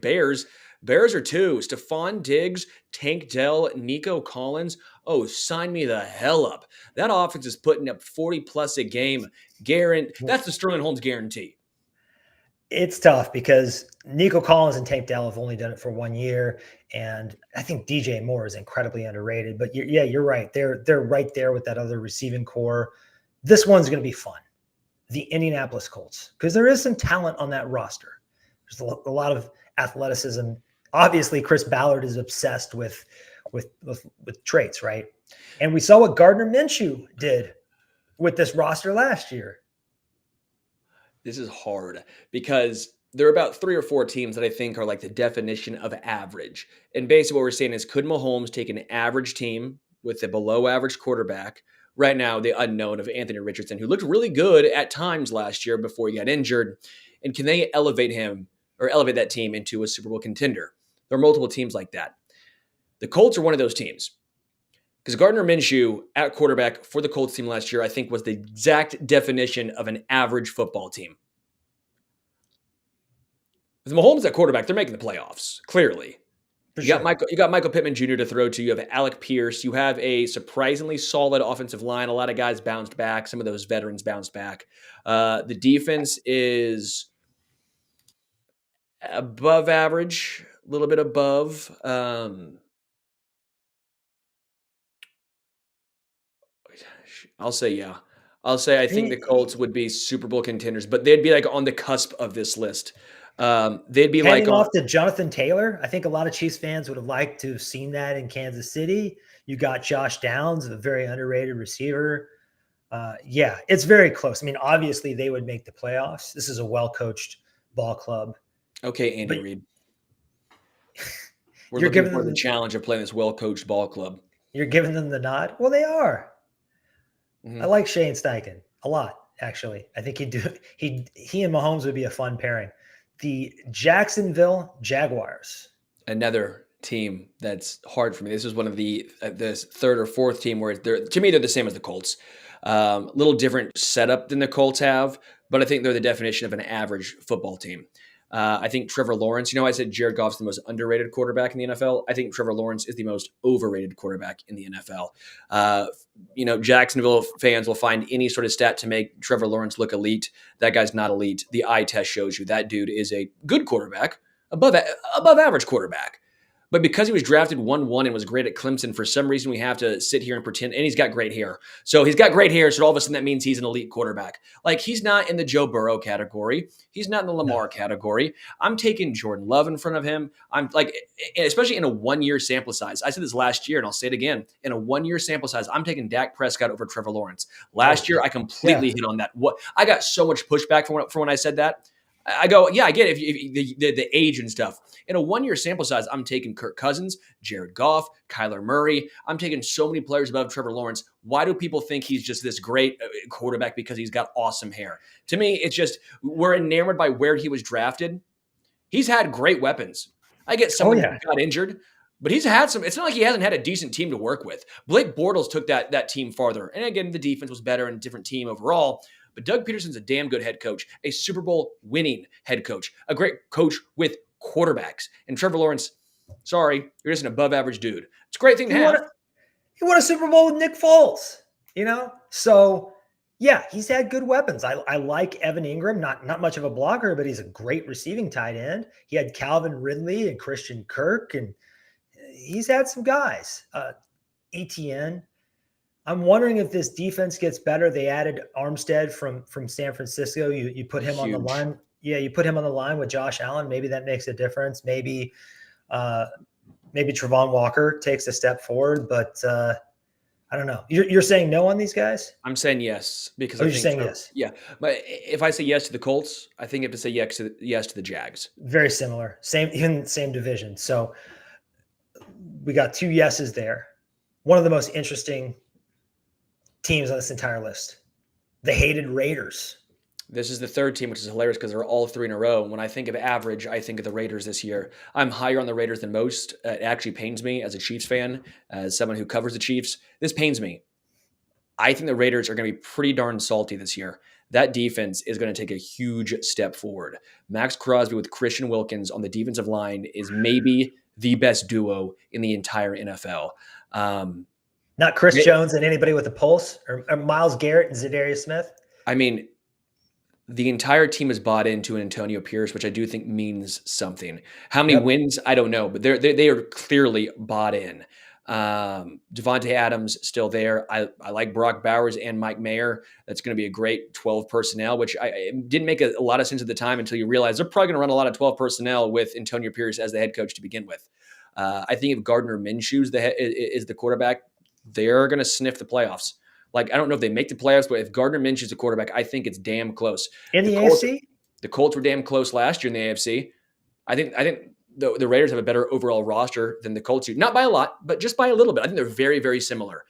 S5: Bears. Bears are two. Stephon Diggs, Tank Dell, Nico Collins. Oh, sign me the hell up. That offense is putting up 40-plus a game. That's the Sterling Holmes guarantee.
S2: It's tough because Nico Collins and Tank Dell have only done it for 1 year, and I think DJ Moore is incredibly underrated. But you're right. They're right there with that other receiving core. This one's going to be fun. The Indianapolis Colts, because there is some talent on that roster. There's a lot of athleticism. Obviously, Chris Ballard is obsessed with traits, right? And we saw what Gardner Minshew did with this roster last year.
S5: This is hard because there are about 3 or 4 teams that I think are like the definition of average. And basically what we're saying is, could Mahomes take an average team with a below average quarterback? Right now, the unknown of Anthony Richardson, who looked really good at times last year before he got injured. And can they elevate that team into a Super Bowl contender? There are multiple teams like that. The Colts are one of those teams. Because Gardner Minshew at quarterback for the Colts team last year, I think, was the exact definition of an average football team. With Mahomes at quarterback, they're making the playoffs, clearly. You got Michael Pittman Jr. to throw to. You have Alec Pierce. You have a surprisingly solid offensive line. A lot of guys bounced back. Some of those veterans bounced back. The defense is above average, a little bit above. I'll say yeah. I think the Colts would be Super Bowl contenders, but they'd be like on the cusp of this list. They'd be
S2: handing off to Jonathan Taylor. I think a lot of Chiefs fans would have liked to have seen that in Kansas City. You got Josh Downs, a very underrated receiver. Yeah, it's very close. I mean, obviously they would make the playoffs. This is a well-coached ball club.
S5: Okay, Andy Reid. We're looking for the challenge of playing this well-coached ball club.
S2: You're giving them the nod? Well, they are. Mm-hmm. I like Shane Steichen a lot, actually. I think he and Mahomes would be a fun pairing. The Jacksonville Jaguars.
S5: Another team that's hard for me. This is one of the this third or fourth team where they're the same as the Colts. Little different setup than the Colts have, but I think they're the definition of an average football team. I think Trevor Lawrence, I said Jared Goff's the most underrated quarterback in the NFL. I think Trevor Lawrence is the most overrated quarterback in the NFL. Jacksonville fans will find any sort of stat to make Trevor Lawrence look elite. That guy's not elite. The eye test shows you that dude is a good quarterback, above average quarterback. But because he was drafted 1-1 and was great at Clemson, for some reason we have to sit here and pretend, and he's got great hair. So he's got great hair, so all of a sudden that means he's an elite quarterback. Like, he's not in the Joe Burrow category. He's not in the Lamar category. I'm taking Jordan Love in front of him. I'm like, especially in a 1-year sample size. I said this last year, and I'll say it again. In a 1-year sample size, I'm taking Dak Prescott over Trevor Lawrence. Last year, I completely hit on that. I got so much pushback from when I said that. I go, yeah, I get it. If the age and stuff. In a 1-year sample size, I'm taking Kirk Cousins, Jared Goff, Kyler Murray. I'm taking so many players above Trevor Lawrence. Why do people think he's just this great quarterback because he's got awesome hair? To me, it's just we're enamored by where he was drafted. He's had great weapons. I get someone got injured, but he's had some. It's not like he hasn't had a decent team to work with. Blake Bortles took that team farther. And again, the defense was better and a different team overall. But Doug Peterson's a damn good head coach, a Super Bowl winning head coach, a great coach with quarterbacks. And Trevor Lawrence, sorry, you're just an above average dude. It's a great thing to have.
S2: He won a Super Bowl with Nick Foles, So, yeah, he's had good weapons. I like Evan Ingram, not much of a blocker, but he's a great receiving tight end. He had Calvin Ridley and Christian Kirk, and he's had some guys. ETN. I'm wondering if this defense gets better. They added Armstead from San Francisco. You put him on the line. Yeah, you put him on the line with Josh Allen. Maybe that makes a difference. Maybe Travon Walker takes a step forward, but I don't know. You're saying no on these guys?
S5: I'm saying yes because
S2: you're saying yes.
S5: Yeah, but if I say yes to the Colts, I think you have to say yes to the Jags.
S2: Very similar, same division. So we got 2 yeses there. One of the most interesting teams on this entire list, the hated Raiders.
S5: This is the third team, which is hilarious because they're all 3 in a row. When I think of average, I think of the Raiders this year. I'm higher on the Raiders than most. It actually pains me as a Chiefs fan, as someone who covers the Chiefs. This pains me. I think the Raiders are going to be pretty darn salty this year. That defense is going to take a huge step forward. Max Crosby with Christian Wilkins on the defensive line is maybe the best duo in the entire NFL.
S2: Not Chris Jones and anybody with a pulse, or Myles Garrett and Zadarius Smith.
S5: I mean, the entire team is bought into an Antonio Pierce, which I do think means something. How many wins? I don't know, but they are clearly bought in. Devontae Adams still there. I like Brock Bowers and Mike Mayer. That's going to be a great 12 personnel, which I didn't make a lot of sense at the time until you realize they're probably going to run a lot of 12 personnel with Antonio Pierce as the head coach to begin with. I think if Gardner Minshew is the quarterback, they're going to sniff the playoffs. Like, I don't know if they make the playoffs, but if Gardner Minshew's a quarterback, I think it's damn close.
S2: In the AFC?
S5: The Colts were damn close last year in the AFC. I think the Raiders have a better overall roster than the Colts do. Not by a lot, but just by a little bit. I think they're very, very similar.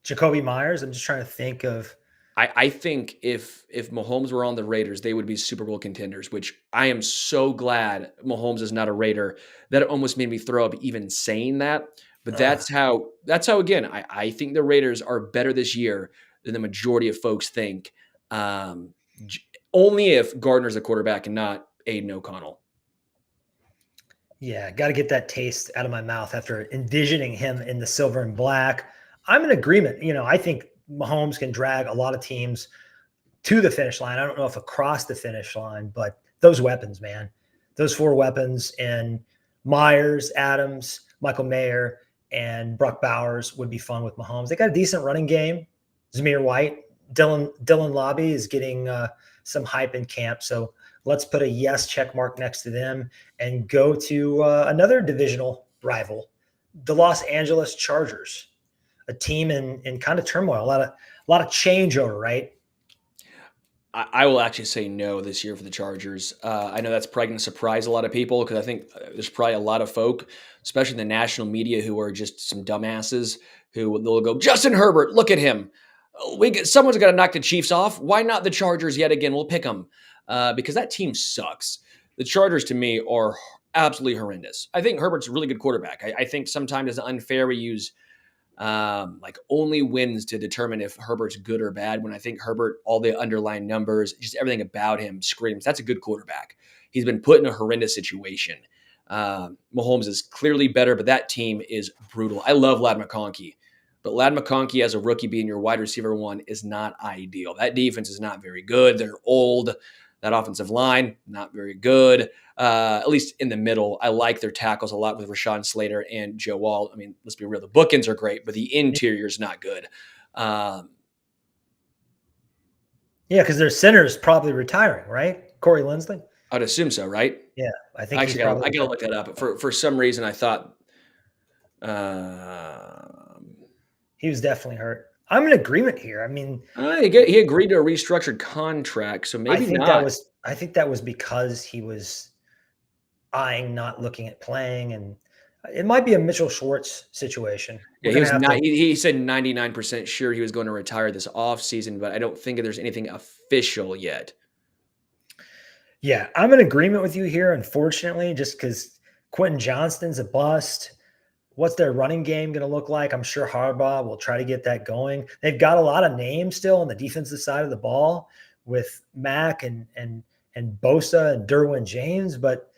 S2: Jacoby Myers, I'm just trying to think of.
S5: I think if Mahomes were on the Raiders, they would be Super Bowl contenders, which I am so glad Mahomes is not a Raider. That it almost made me throw up even saying that. But that's how again, I think the Raiders are better this year than the majority of folks think. Only if Gardner's a quarterback and not Aiden O'Connell.
S2: Yeah, got to get that taste out of my mouth after envisioning him in the silver and black. I'm in agreement. I think Mahomes can drag a lot of teams to the finish line. I don't know if across the finish line, but those weapons, man, those 4 weapons, and Myers, Adams, Michael Mayer, and Brock Bowers would be fun with Mahomes. They got a decent running game. Zamir White, Dylan Lobby is getting some hype in camp. So let's put a yes check mark next to them and go to another divisional rival, the Los Angeles Chargers, a team in kind of turmoil, a lot of changeover, right?
S5: I will actually say no this year for the Chargers. I know that's probably going to surprise a lot of people because I think there's probably a lot of folk, especially in the national media, who are just some dumbasses who they'll go, Justin Herbert, look at him. Someone's got to knock the Chiefs off. Why not the Chargers yet again? We'll pick them because that team sucks. The Chargers, to me, are absolutely horrendous. I think Herbert's a really good quarterback. I think sometimes it's unfair we use only wins to determine if Herbert's good or bad. When I think Herbert, all the underlying numbers, just everything about him screams that's a good quarterback. He's been put in a horrendous situation. Mahomes is clearly better, but that team is brutal. I love Ladd McConkey, but Ladd McConkey as a rookie being your wide receiver 1 is not ideal. That defense is not very good. They're old. That offensive line, not very good, at least in the middle. I like their tackles a lot with Rashawn Slater and Joe Wall. I mean, let's be real. The bookends are great, but the interior is not good.
S2: Yeah, because their center is probably retiring, right? Corey Linsley?
S5: I'd assume so, right?
S2: Yeah, I think
S5: actually, I got to look that up. But for some reason, I thought
S2: he was definitely hurt. I'm in agreement here. I mean,
S5: he agreed to a restructured contract, so maybe not.
S2: I think that was because he was eyeing not looking at playing, and it might be a Mitchell Schwartz situation.
S5: Yeah, he was not. He said 99% sure he was going to retire this offseason, but I don't think there's anything official yet.
S2: Yeah, I'm in agreement with you here, unfortunately, just because Quentin Johnston's a bust. What's their running game going to look like? I'm sure Harbaugh will try to get that going. They've got a lot of names still on the defensive side of the ball with Mack and Bosa and Derwin James, but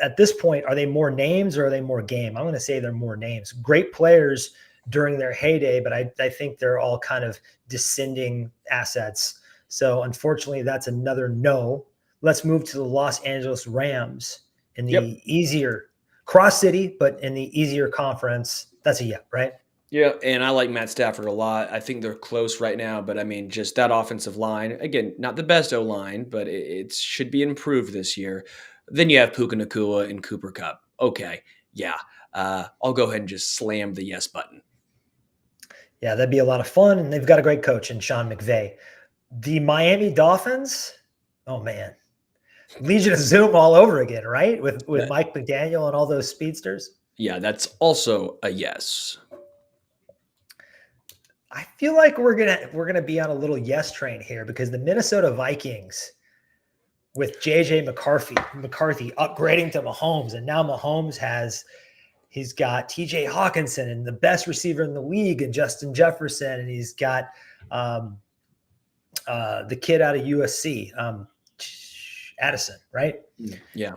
S2: at this point, are they more names or are they more game? I'm going to say they're more names. Great players during their heyday, but I think they're all kind of descending assets. So unfortunately, that's another no. Let's move to the Los Angeles Rams in the easier cross city, but in the easier conference. That's a yep, right?
S5: Yeah, and I like Matt Stafford a lot. I think they're close right now, but I mean, just that offensive line, again, not the best O-line, but it should be improved this year. Then you have Puka Nacua and Cooper Kupp. Okay, yeah, I'll go ahead and just slam the yes button.
S2: Yeah, that'd be a lot of fun, and they've got a great coach in Sean McVay. The Miami Dolphins, oh man, Legion of Zoom all over again, right? With Mike McDaniel and all those speedsters.
S5: Yeah, that's also a yes.
S2: I feel like we're gonna be on a little yes train here because the Minnesota Vikings with JJ McCarthy upgrading to Mahomes, and now Mahomes he's got TJ Hawkinson and the best receiver in the league and Justin Jefferson, and he's got the kid out of USC, Addison, right?
S5: Yeah.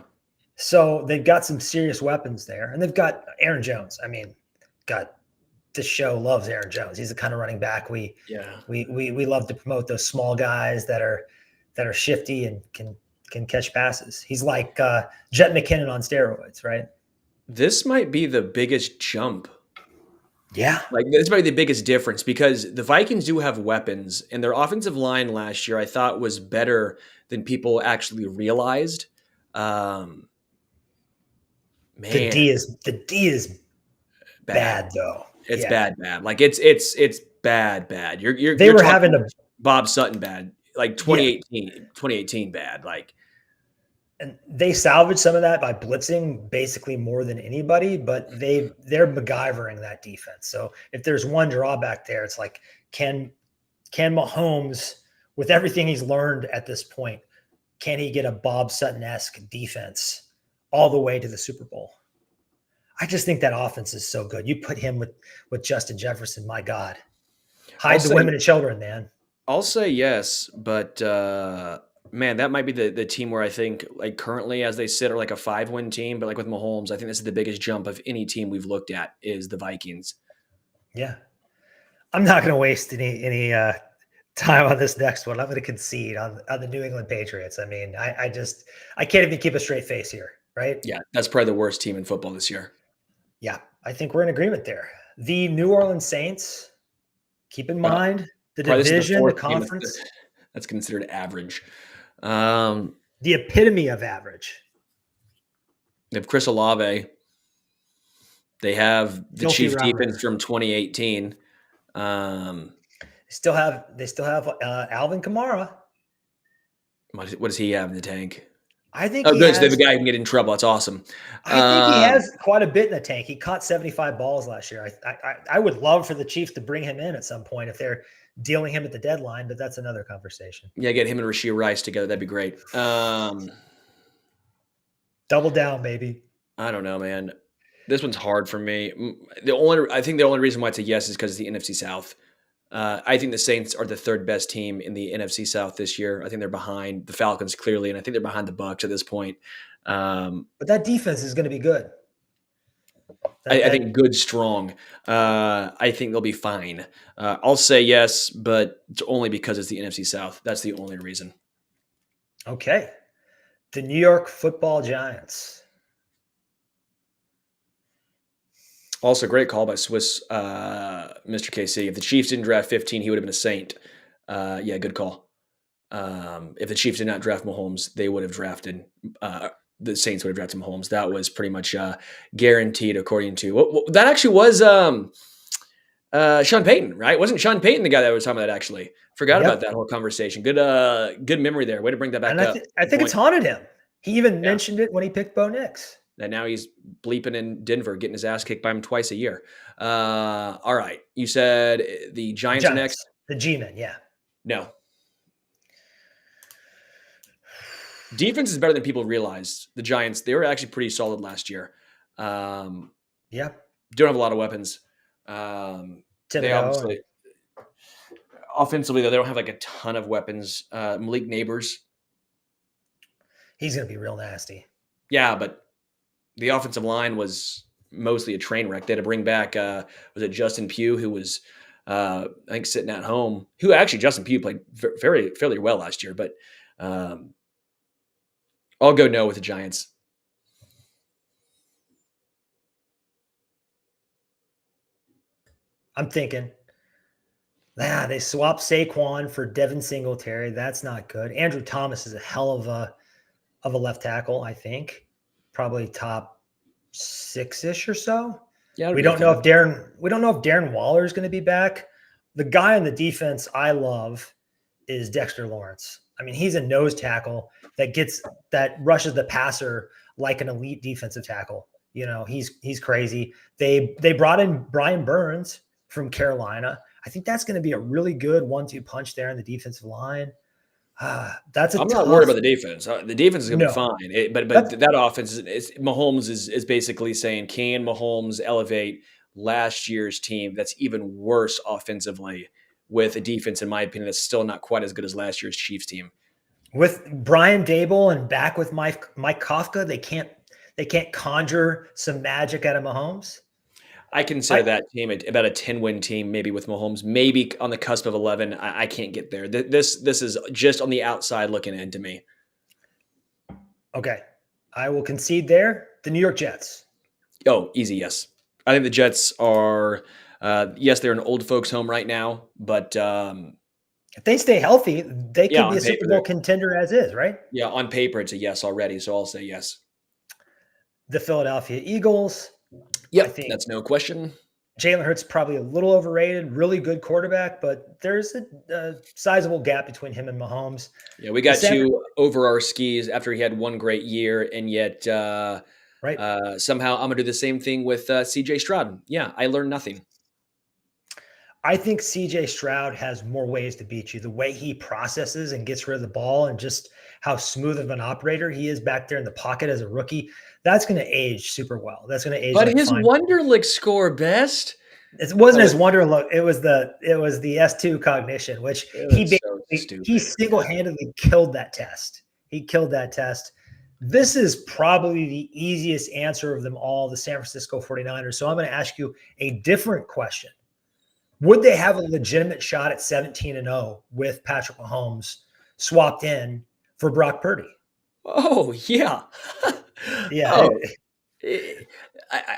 S2: So they've got some serious weapons there, and they've got Aaron Jones. I mean, this show loves Aaron Jones. He's the kind of running back we love to promote, those small guys that are shifty and can catch passes. He's like Jet McKinnon on steroids, right?
S5: This might be the biggest jump.
S2: Yeah.
S5: Like this might be the biggest difference because the Vikings do have weapons, and their offensive line last year I thought was better than people actually realized. Man,
S2: the D is bad though.
S5: It's bad. Like it's bad.
S2: They were having to
S5: Bob Sutton bad, like 2018 bad. Like,
S2: and they salvaged some of that by blitzing basically more than anybody, but they're MacGyvering that defense. So if there's one drawback there, it's like, can Mahomes, with everything he's learned at this point, can he get a Bob Sutton-esque defense all the way to the Super Bowl? I just think that offense is so good. You put him with Justin Jefferson, my God. Hide the women and children, man.
S5: I'll say yes, but man, that might be the team where I think, like currently as they sit, are like a 5-win team, but like with Mahomes, I think this is the biggest jump of any team we've looked at is the Vikings.
S2: Yeah. I'm not going to waste any time on this next one. I'm going to concede on the New England Patriots. I mean, I can't even keep a straight face here, right?
S5: Yeah, that's probably the worst team in football this year.
S2: Yeah, I think we're in agreement there. The New Orleans Saints, keep in mind the division, the conference.
S5: That's considered average.
S2: The epitome of average.
S5: They have Chris Olave. They have the Chiefs defense from 2018.
S2: They still have Alvin Kamara.
S5: What does he have in the tank?
S2: I think
S5: good. So they have a guy who can get in trouble. That's awesome.
S2: I think he has quite a bit in the tank. He caught 75 balls last year. I would love for the Chiefs to bring him in at some point if they're dealing him at the deadline, but that's another conversation.
S5: Yeah, get him and Rashee Rice together. That'd be great.
S2: Double down, baby.
S5: I don't know, man. This one's hard for me. I think the only reason why it's a yes is because it's the NFC South. I think the Saints are the third best team in the NFC South this year. I think they're behind the Falcons clearly, and I think they're behind the Bucs at this point.
S2: But that defense is going to be good.
S5: I think good, strong. I think they'll be fine. I'll say yes, but it's only because it's the NFC South. That's the only reason.
S2: Okay. The New York Football Giants.
S5: Also, great call by Swiss Mr. KC. If the Chiefs didn't draft 15, he would have been a Saint. Yeah, good call. If the Chiefs did not draft Mahomes, they would have drafted the Saints would have drafted Mahomes. That was pretty much guaranteed, according to that actually was Sean Payton, right? Wasn't Sean Payton the guy that was talking about that, actually? Forgot
S2: Yep.
S5: about that whole conversation. Good memory there. Way to bring that back
S2: And
S5: up.
S2: I think it's haunted him. He even
S5: Yeah.
S2: mentioned it when he picked Bo Nix.
S5: And now he's bleeping in Denver, getting his ass kicked by him twice a year. All right. You said the Giants are next?
S2: The G-Men, yeah.
S5: No. Defense is better than people realize. The Giants, they were actually pretty solid last year.
S2: Yeah.
S5: Don't have a lot of weapons. They obviously offensively, though, they don't have like a ton of weapons. Malik Neighbors.
S2: He's going to be real nasty.
S5: Yeah, but the offensive line was mostly a train wreck. They had to bring back, was it Justin Pugh, who was, I think, sitting at home. Who actually, Justin Pugh played fairly well last year, but I'll go no with the Giants.
S2: I'm thinking, they swapped Saquon for Devin Singletary. That's not good. Andrew Thomas is a hell of a left tackle, I think. Probably top 6-ish or so.
S5: Yeah,
S2: we don't know if Darren Waller is going to be back. The guy on the defense I love is Dexter Lawrence. I mean, he's a nose tackle that rushes the passer like an elite defensive tackle. You know, he's crazy. They brought in Brian Burns from Carolina. I think that's going to be a really good 1-2 punch there in the defensive line.
S5: I'm not worried about the defense. The defense is going to be fine. But that offense Mahomes is basically saying, can Mahomes elevate last year's team that's even worse offensively with a defense, in my opinion, that's still not quite as good as last year's Chiefs team. With
S2: Brian Dable and back with Mike Kafka, they can't conjure some magic out of Mahomes.
S5: I consider that team about a 10-win team, maybe with Mahomes, maybe on the cusp of 11. I can't get there. This is just on the outside looking in to me.
S2: Okay. I will concede there. The New York Jets.
S5: Oh, easy, yes. I think the Jets are, yes, they're an old folks' home right now, but
S2: if they stay healthy, they could be a Super Bowl contender as is, right?
S5: Yeah, on paper, it's a yes already, so I'll say yes.
S2: The Philadelphia Eagles.
S5: Yeah, that's no question.
S2: Jalen Hurts probably a little overrated, really good quarterback, but there's a sizable gap between him and Mahomes.
S5: Yeah, we got too over our skis after he had one great year, and yet somehow I'm going to do the same thing with C.J. Stroud. Yeah, I learned nothing.
S2: I think C.J. Stroud has more ways to beat you. The way he processes and gets rid of the ball and just how smooth of an operator he is back there in the pocket as a rookie, that's going to age super well. That's going to age.
S5: But his Wonderlic score best.
S2: It wasn't his Wonderlic. It was the S2 cognition, which he single-handedly killed that test. He killed that test. This is probably the easiest answer of them all, the San Francisco 49ers. So I'm going to ask you a different question. Would they have a legitimate shot at 17-0 with Patrick Mahomes swapped in for Brock Purdy?
S5: Oh, yeah.
S2: Yeah.
S5: Oh,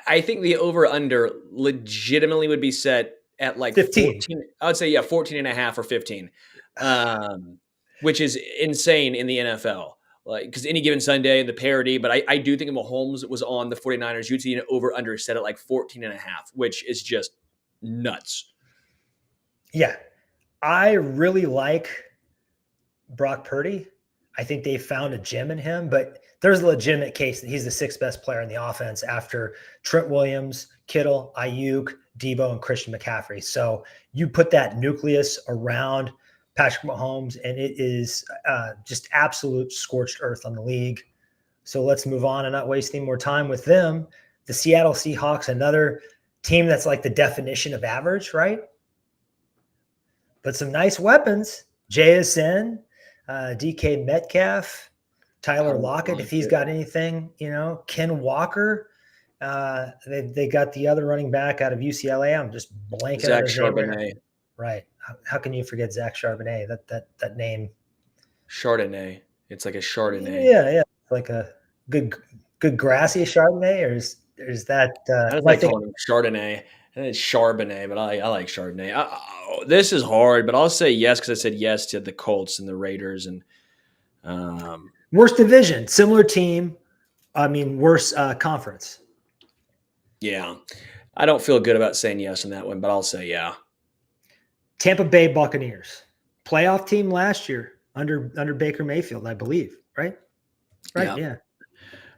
S5: I think the over-under legitimately would be set at like
S2: 15.
S5: 14. I would say, 14.5 or 15, which is insane in the NFL. Like, because any given Sunday, the parity, but I do think if Mahomes was on the 49ers, you'd see an over-under set at like 14.5, which is just nuts.
S2: Yeah. I really like Brock Purdy. I think they found a gem in him, but there's a legitimate case that he's the sixth best player in the offense after Trent Williams, Kittle, Ayuk, Debo, and Christian McCaffrey. So you put that nucleus around Patrick Mahomes, and it is just absolute scorched earth on the league. So let's move on and not waste any more time with them. The Seattle Seahawks, another team that's like the definition of average, right? But some nice weapons. JSN, DK Metcalf, Tyler Lockett, if he's got anything, Ken Walker. They got the other running back out of UCLA. I'm just blanking.
S5: Zach Charbonnet.
S2: Right. How can you forget Zach Charbonnet? That name.
S5: Chardonnay. It's like a Chardonnay.
S2: Yeah. Like a good grassy Chardonnay, or is that?
S5: I like calling him Chardonnay. It's Charbonnet, but I like Chardonnay. This is hard, but I'll say yes because I said yes to the Colts and the Raiders and
S2: worst division, similar team. I mean, worse conference.
S5: Yeah, I don't feel good about saying yes on that one, but I'll say yeah.
S2: Tampa Bay Buccaneers, playoff team last year under Baker Mayfield, I believe. Right? Right. Yeah.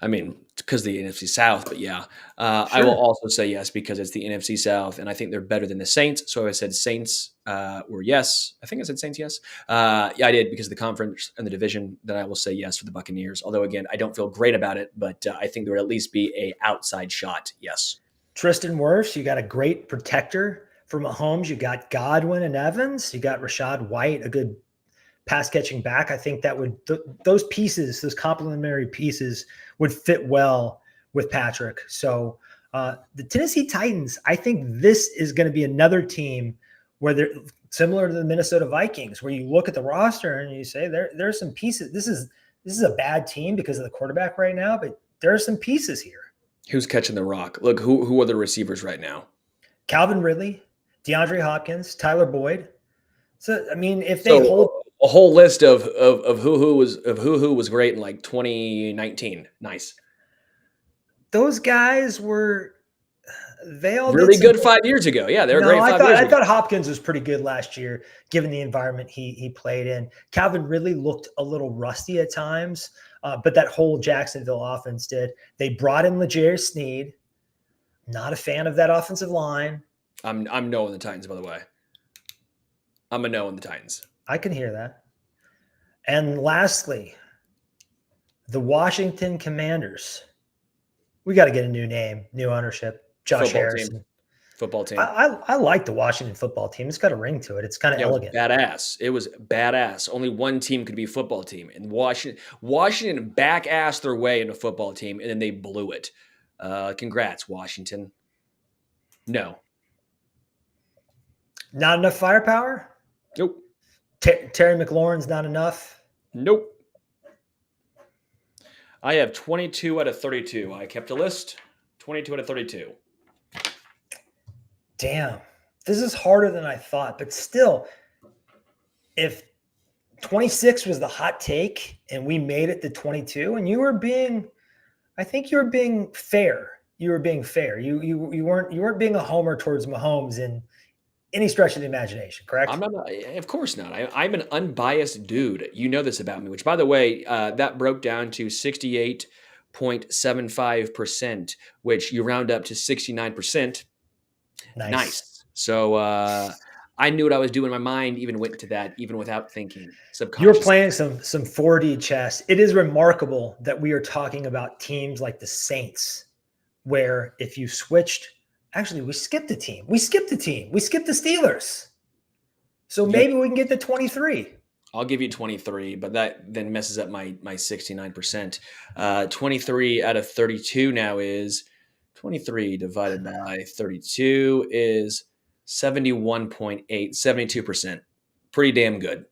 S5: I mean, because the NFC South, but yeah. I will also say yes because it's the NFC South, and I think they're better than the Saints. So I said Saints were yes. I think I said Saints yes. Yeah, I did because of the conference and the division. Then I will say yes for the Buccaneers. Although, again, I don't feel great about it, but I think there would at least be a outside shot. Yes.
S2: Tristan Wirfs, you got a great protector for Mahomes. You got Godwin and Evans. You got Rashad White, a good pass catching back. I think that would those pieces, those complementary pieces, would fit well with Patrick. So the Tennessee Titans, I think this is going to be another team where they're similar to the Minnesota Vikings, where you look at the roster and you say there's some pieces. This is a bad team because of the quarterback right now, but there are some pieces here.
S5: Who's catching the rock? Look, who are the receivers right now?
S2: Calvin Ridley, DeAndre Hopkins, Tyler Boyd. So I mean, if they hold
S5: a whole list of who was great in like 2019. Nice.
S2: Those guys were all
S5: really good 5 years ago. Yeah, they were great 5 years ago.
S2: I thought Hopkins was pretty good last year, given the environment he played in. Calvin Ridley looked a little rusty at times, but that whole Jacksonville offense did. They brought in L'Jarius Sneed. Not a fan of that offensive line.
S5: I'm no on the Titans, by the way. I'm a no on the Titans.
S2: I can hear that. And lastly, the Washington Commanders. We got to get a new name, new ownership. Josh Harrison.
S5: Football team.
S2: I like the Washington football team. It's got a ring to it. It's kind of elegant.
S5: Badass. It was badass. Only one team could be a football team. And Washington back-assed their way into a football team, and then they blew it. Congrats, Washington. No.
S2: Not enough firepower?
S5: Nope.
S2: Terry McLaurin's not enough?
S5: Nope. I have 22 out of 32. I kept a list. 22 out of 32.
S2: Damn. This is harder than I thought, but still, if 26 was the hot take and we made it to 22, and I think you were being fair. You were being fair. You weren't being a homer towards Mahomes in any stretch of the imagination, correct?
S5: I'm not. Of course not. I'm an unbiased dude. You know this about me. Which, by the way, that broke down to 68.75%, which you round up to 69%. Nice. So I knew what I was doing. My mind even went to that, even without thinking.
S2: You were playing some 4D chess. It is remarkable that we are talking about teams like the Saints, where if you switched. Actually, we skipped a team. We skipped the Steelers. So maybe we can get to 23.
S5: I'll give you 23, but that then messes up my 69%. 23 out of 32 now is 23 divided by 32 is 71.8, 72%. Pretty damn good.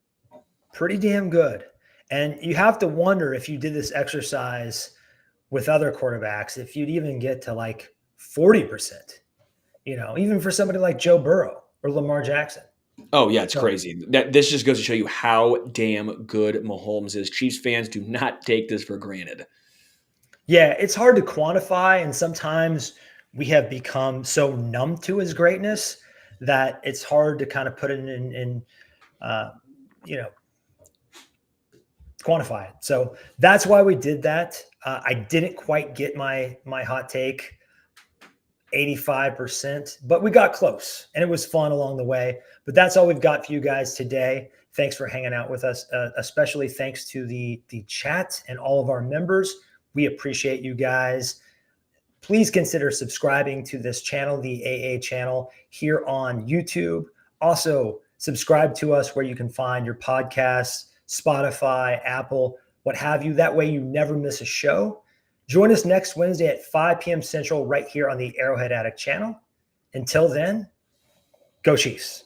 S2: Pretty damn good. And you have to wonder if you did this exercise with other quarterbacks, if you'd even get to like 40%. Even for somebody like Joe Burrow or Lamar Jackson.
S5: Oh, yeah, it's crazy. This just goes to show you how damn good Mahomes is. Chiefs fans do not take this for granted.
S2: Yeah, it's hard to quantify, and sometimes we have become so numb to his greatness that it's hard to kind of put it in quantify it. So that's why we did that. I didn't quite get my hot take. 85%, but we got close and it was fun along the way. But that's all we've got for you guys today. Thanks for hanging out with us. Especially thanks to the chat and all of our members. We appreciate you guys. Please consider subscribing to this channel, the AA channel here on YouTube. Also subscribe to us where you can find your podcasts, Spotify, Apple, what have you. That way you never miss a show. Join us next Wednesday at 5 p.m. Central right here on the Arrowhead Addict channel. Until then, go Chiefs.